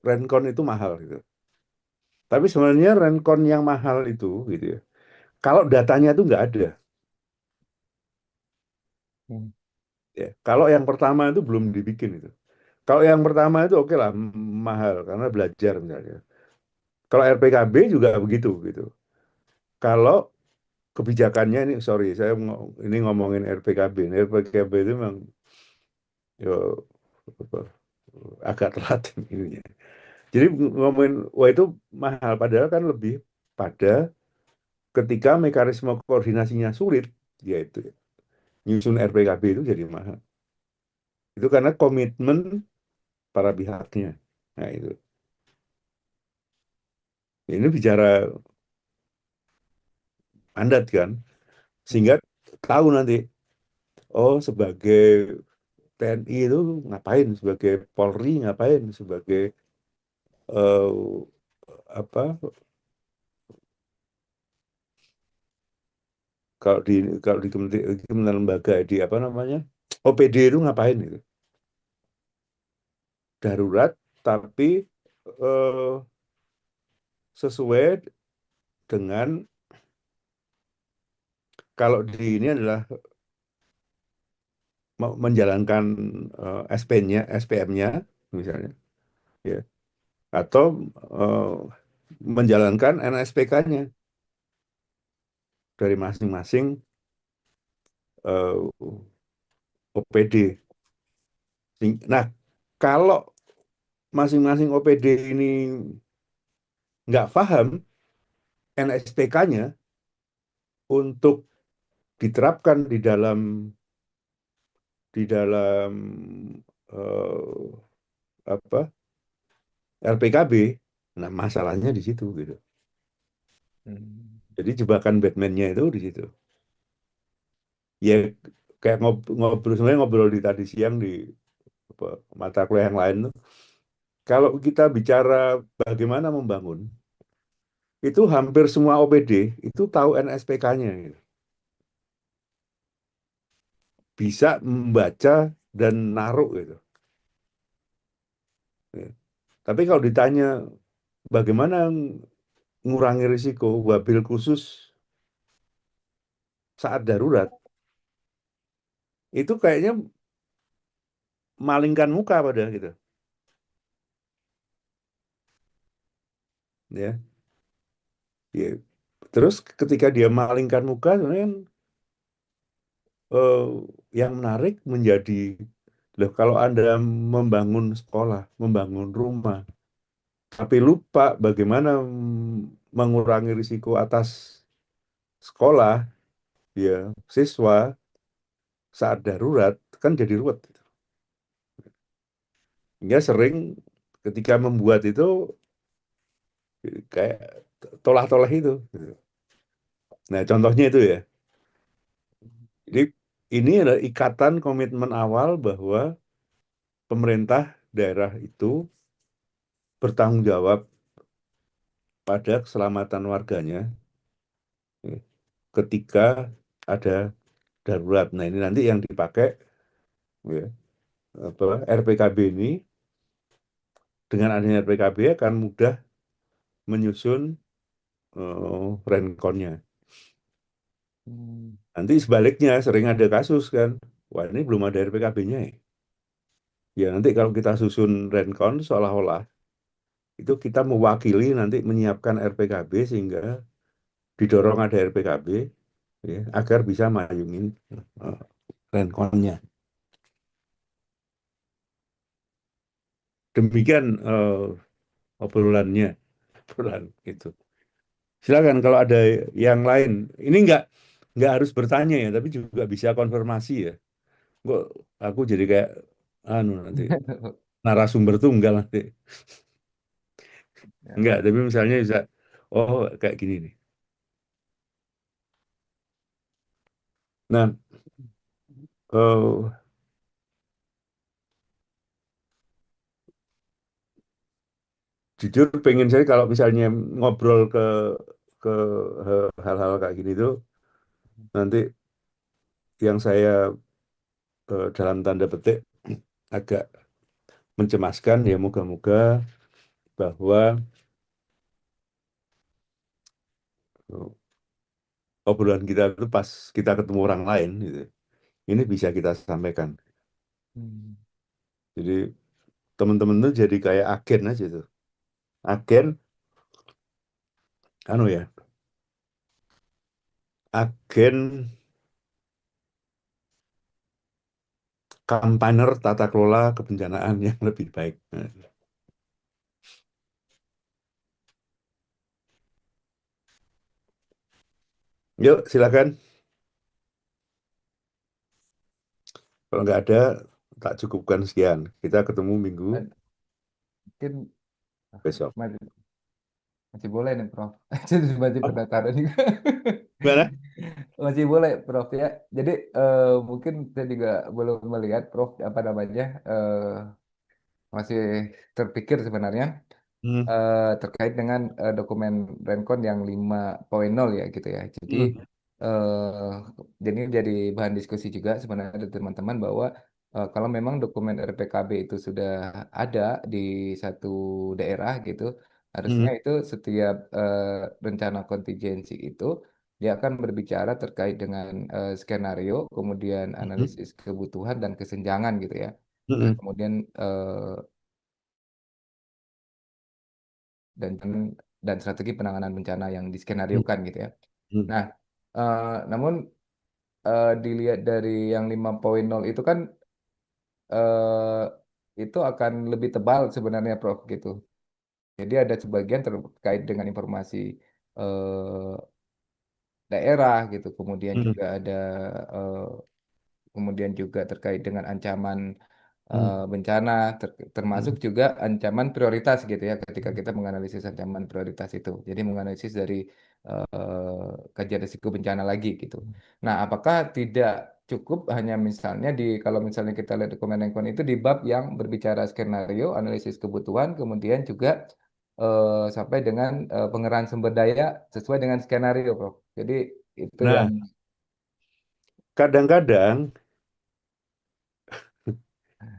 Speaker 2: Rencon itu mahal gitu. Tapi sebenarnya Rencon yang mahal itu, gitu ya, kalau datanya itu nggak ada.
Speaker 4: Hmm.
Speaker 2: Ya, kalau yang pertama itu belum dibikin itu. Kalau yang pertama itu oke lah mahal karena belajar misalnya. Kalau RPKB juga begitu gitu. Kalau kebijakannya ini sorry saya ini ngomongin RPKB. RPKB itu memang yo apa, agak telat ininya. Jadi ngomongin wah itu mahal padahal kan lebih pada ketika mekanisme koordinasinya sulit yaitu nyusun RPKB itu jadi mahal. Itu karena komitmen para pihaknya. Nah itu. Ini bicara mandat kan sehingga tahu nanti oh sebagai TNI itu ngapain, sebagai Polri ngapain, sebagai eh, apa kalau di kementerian lembaga di apa namanya OPD itu ngapain itu darurat tapi eh, sesuai dengan kalau di ini adalah menjalankan SP-nya SPM-nya misalnya ya atau eh, menjalankan NSPK-nya dari masing-masing OPD. Nah, kalau masing-masing OPD ini nggak paham NSPK-nya untuk diterapkan di dalam eh, apa RPKB, nah masalahnya di situ gitu.
Speaker 1: Hmm.
Speaker 2: Jadi jebakan Batman-nya itu di situ. Ya kayak ngobrol sebenarnya ngobrol di tadi siang di apa, mata kuliah yang lain tuh. Kalau kita bicara bagaimana membangun, itu hampir semua OPD itu tahu NSPK-nya gitu. Bisa membaca dan naruh gitu. Ya. Tapi kalau ditanya bagaimana ngurangi risiko wabil khusus saat darurat, itu kayaknya malingkan muka pada gitu. Ya, ya. Terus ketika dia malingkan muka, sebenarnya kan eh, yang menarik menjadi, loh, kalau Anda membangun sekolah, membangun rumah, tapi lupa bagaimana mengurangi risiko atas sekolah, ya, siswa saat darurat, kan jadi ruwet. Hingga sering ketika membuat itu kayak tolah-tolah itu. Nah, contohnya itu ya. Jadi ini adalah ikatan komitmen awal bahwa pemerintah daerah itu bertanggung jawab pada keselamatan warganya, ya, ketika ada darurat. Nah, ini nanti yang dipakai, ya, apa, RPKB ini, dengan adanya RPKB akan mudah menyusun renkonnya.
Speaker 1: Hmm.
Speaker 2: Nanti sebaliknya sering ada kasus kan, wah ini belum ada RPKB-nya ya. Ya nanti kalau kita susun renkon seolah-olah itu kita mewakili nanti menyiapkan RPKB sehingga didorong ada RPKB, ya, agar bisa mayungin eh, renkonnya. Demikian obrolannya, obrolan itu. Silakan kalau ada yang lain. Ini nggak harus bertanya ya, tapi juga bisa konfirmasi ya. Kok aku jadi kayak anu nanti narasumber tunggal nanti.
Speaker 1: Ya,
Speaker 2: Enggak, tapi misalnya bisa, oh kayak gini nih. Nah, eh, jujur pengen saya kalau misalnya ngobrol ke hal-hal kayak gini tuh, nanti yang saya dalam tanda petik agak mencemaskan ya, moga-moga bahwa eh, obrolan kita itu pas kita ketemu orang lain gitu, ini bisa kita sampaikan.
Speaker 1: hmm.
Speaker 2: Jadi teman-teman tuh jadi kayak agen aja tuh. Agen, anu ya, agen kampainer tata kelola kebencanaan yang lebih baik. Yuk, silakan. Kalau nggak ada, tak cukupkan sekian. Kita ketemu minggu
Speaker 1: Mungkin
Speaker 2: besok.
Speaker 1: masih, masih boleh nih Prof. Masih
Speaker 2: Oh,
Speaker 1: pendaftaran juga.
Speaker 2: gimana?
Speaker 1: Masih boleh Prof ya. Jadi mungkin saya juga belum melihat Prof apa namanya masih terpikir sebenarnya
Speaker 2: Hmm,
Speaker 1: terkait dengan dokumen Rencon yang 5.0 ya gitu ya.
Speaker 2: hmm,
Speaker 1: Eh, jadi jadi bahan diskusi juga sebenarnya dari teman-teman bahwa kalau memang dokumen RPKB itu sudah ada di satu daerah gitu, harusnya
Speaker 2: hmm,
Speaker 1: itu setiap rencana kontingensi itu dia akan berbicara terkait dengan skenario, kemudian
Speaker 2: hmm,
Speaker 1: analisis kebutuhan dan kesenjangan gitu ya. Nah,
Speaker 2: hmm,
Speaker 1: kemudian dan dan strategi penanganan bencana yang
Speaker 2: hmm,
Speaker 1: diskenariokan gitu ya.
Speaker 2: hmm.
Speaker 1: Nah, namun dilihat dari yang 5.0 itu kan eh, itu akan lebih tebal sebenarnya Prof gitu. Jadi ada sebagian terkait dengan informasi eh, daerah gitu, kemudian
Speaker 2: Hmm,
Speaker 1: juga ada eh, kemudian juga terkait dengan ancaman
Speaker 2: hmm,
Speaker 1: bencana, termasuk
Speaker 2: hmm,
Speaker 1: juga ancaman prioritas gitu ya ketika kita menganalisis ancaman prioritas itu. Jadi menganalisis dari kajian risiko bencana lagi gitu. Nah, apakah tidak cukup hanya misalnya kalau misalnya kita lihat dokumen Enkon itu di bab yang berbicara skenario, analisis kebutuhan, kemudian juga sampai dengan pengerahan sumber daya sesuai dengan skenario, Prof. Jadi itu yang
Speaker 2: Nah, kadang-kadang,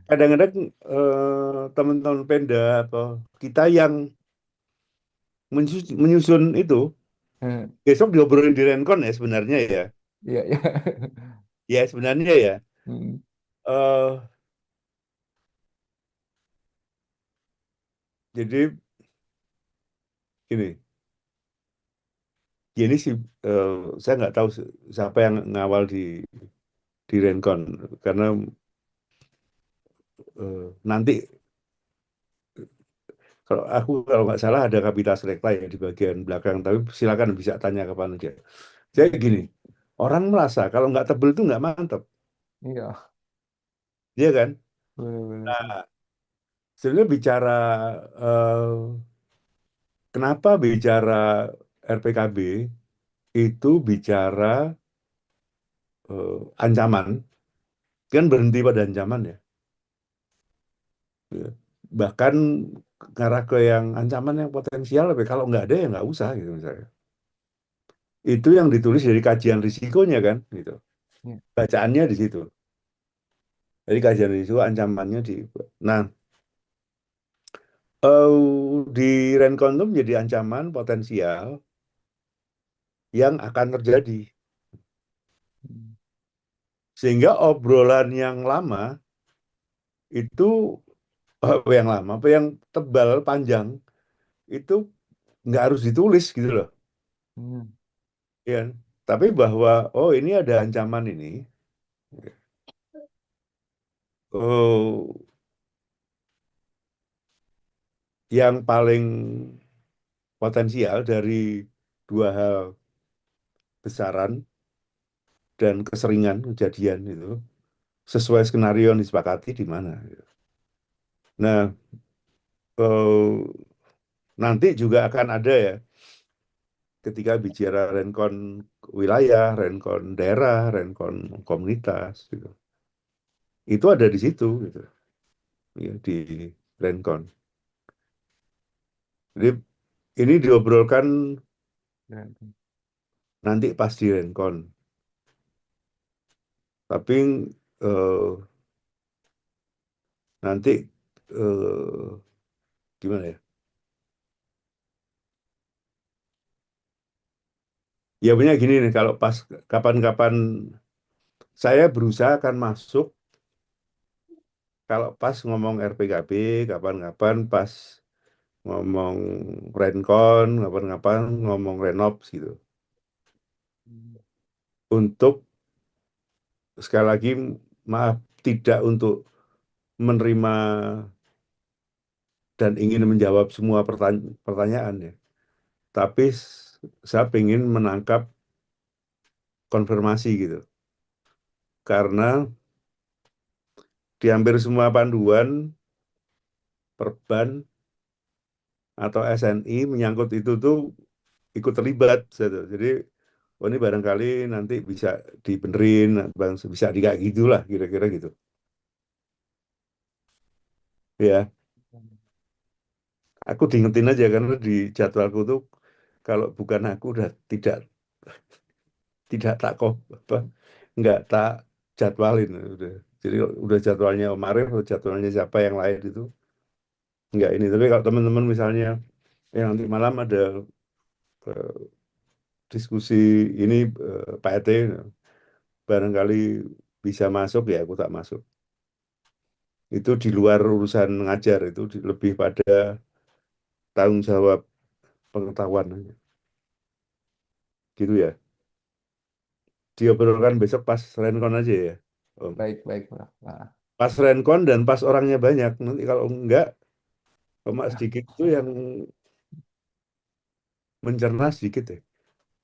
Speaker 2: kadang-kadang teman-teman Pemda atau kita yang menyusun itu besok diobrolin di Renkon ya sebenarnya ya.
Speaker 1: iya, iya.
Speaker 2: Ya sebenarnya ya.
Speaker 1: Hmm.
Speaker 2: eh jadi gini, ini sih, saya nggak tahu siapa yang ngawal di di Rencon karena nanti kalau nggak salah ada Kapita Selekta ya di bagian belakang, tapi silakan bisa tanya ke panitia. Jadi gini, orang merasa kalau nggak tebel itu nggak mantap,
Speaker 1: Iya,
Speaker 2: iya kan?
Speaker 1: benar-benar sih.
Speaker 2: Nah, sebenarnya bicara eh, kenapa bicara RPKB itu bicara ancaman, kan berhenti pada ancaman ya. Ya. Bahkan ngarah ke yang ancaman yang potensial, tapi kalau nggak ada ya nggak usah gitu misalnya. Itu yang ditulis dari kajian risikonya kan, gitu.
Speaker 1: Iya.
Speaker 2: Bacaannya di situ. Jadi kajian risiko ancamannya di. Nah, di Rencon itu menjadi ancaman potensial yang akan terjadi.
Speaker 1: Hmm.
Speaker 2: Sehingga obrolan yang lama itu apa yang tebal panjang itu nggak harus ditulis gitu loh,
Speaker 1: Hmm.
Speaker 2: ya kan? Tapi bahwa oh ini ada ancaman ini, oh yang paling potensial dari dua hal besaran dan keseringan kejadian itu sesuai skenario yang disepakati di mana, gitu. Nah, nanti juga akan ada ya ketika bicara rencon wilayah, rencon daerah, rencon komunitas, gitu. Itu ada di situ, gitu, ya, di rencon. Jadi ini diobrolkan
Speaker 1: Keren.
Speaker 2: nanti pas di rencon. Tapi eh, nanti gimana ya? Ya punya gini nih, kalau pas kapan-kapan saya berusaha akan masuk, kalau pas ngomong RPKB, kapan-kapan pas ngomong Rencon, kapan-kapan ngomong Renops gitu.
Speaker 1: Hmm.
Speaker 2: Untuk sekali lagi maaf tidak untuk menerima dan ingin menjawab semua pertanyaan ya. Tapi saya ingin menangkap konfirmasi gitu. Karena di hampir semua panduan Perban atau SNI menyangkut itu tuh ikut terlibat gitu. Jadi oh ini barangkali nanti bisa dibenerin, bisa kayak gitulah kira-kira gitu. Ya, aku diingetin aja karena di jadwalku tuh kalau bukan aku udah tidak tak kok apa nggak tak jadwalin udah. Jadi udah jadwalnya Om Arief, udah jadwalnya siapa yang lain itu nggak ini. Tapi kalau teman-teman misalnya nanti malam ada eh, diskusi ini Pak ET barangkali bisa masuk ya aku tak masuk. Itu di luar urusan ngajar, itu lebih pada tanggung jawab pengetahuan aja. Gitu ya. Diobrolkan besok pas Rencon aja ya, Om.
Speaker 1: Baik, baik, Bro. Nah,
Speaker 2: Pas Rencon dan pas orangnya banyak. Nanti kalau enggak, cuma sedikit itu yang mencerna sedikit ya.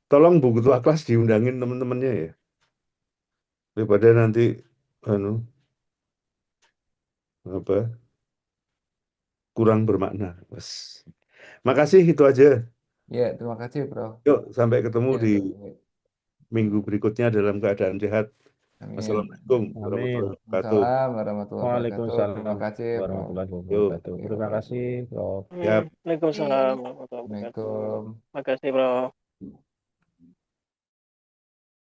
Speaker 2: Tolong buku tua kelas diundangin teman-temannya ya. Daripada nanti anu apa kurang bermakna. Bas. Makasih itu aja.
Speaker 1: ya, terima kasih, Bro.
Speaker 2: Yuk sampai ketemu
Speaker 1: Ya,
Speaker 2: di
Speaker 1: Bro.
Speaker 2: minggu berikutnya dalam keadaan sehat.
Speaker 1: Amin.
Speaker 2: Wassalamualaikum
Speaker 4: Amin.
Speaker 2: warahmatullahi wabarakatuh.
Speaker 1: Waalaikumsalam warahmatullahi wabarakatuh. Terima
Speaker 4: Waalaikumsalam
Speaker 1: kasih, Bro.
Speaker 4: warahmatullahi
Speaker 2: Yuk.
Speaker 4: wabarakatuh.
Speaker 1: Ya,
Speaker 4: Terima kasih, Prof.
Speaker 2: Siap.
Speaker 5: Waalaikumsalam warahmatullahi wabarakatuh.
Speaker 1: Assalamualaikum.
Speaker 5: Makasih, Bro.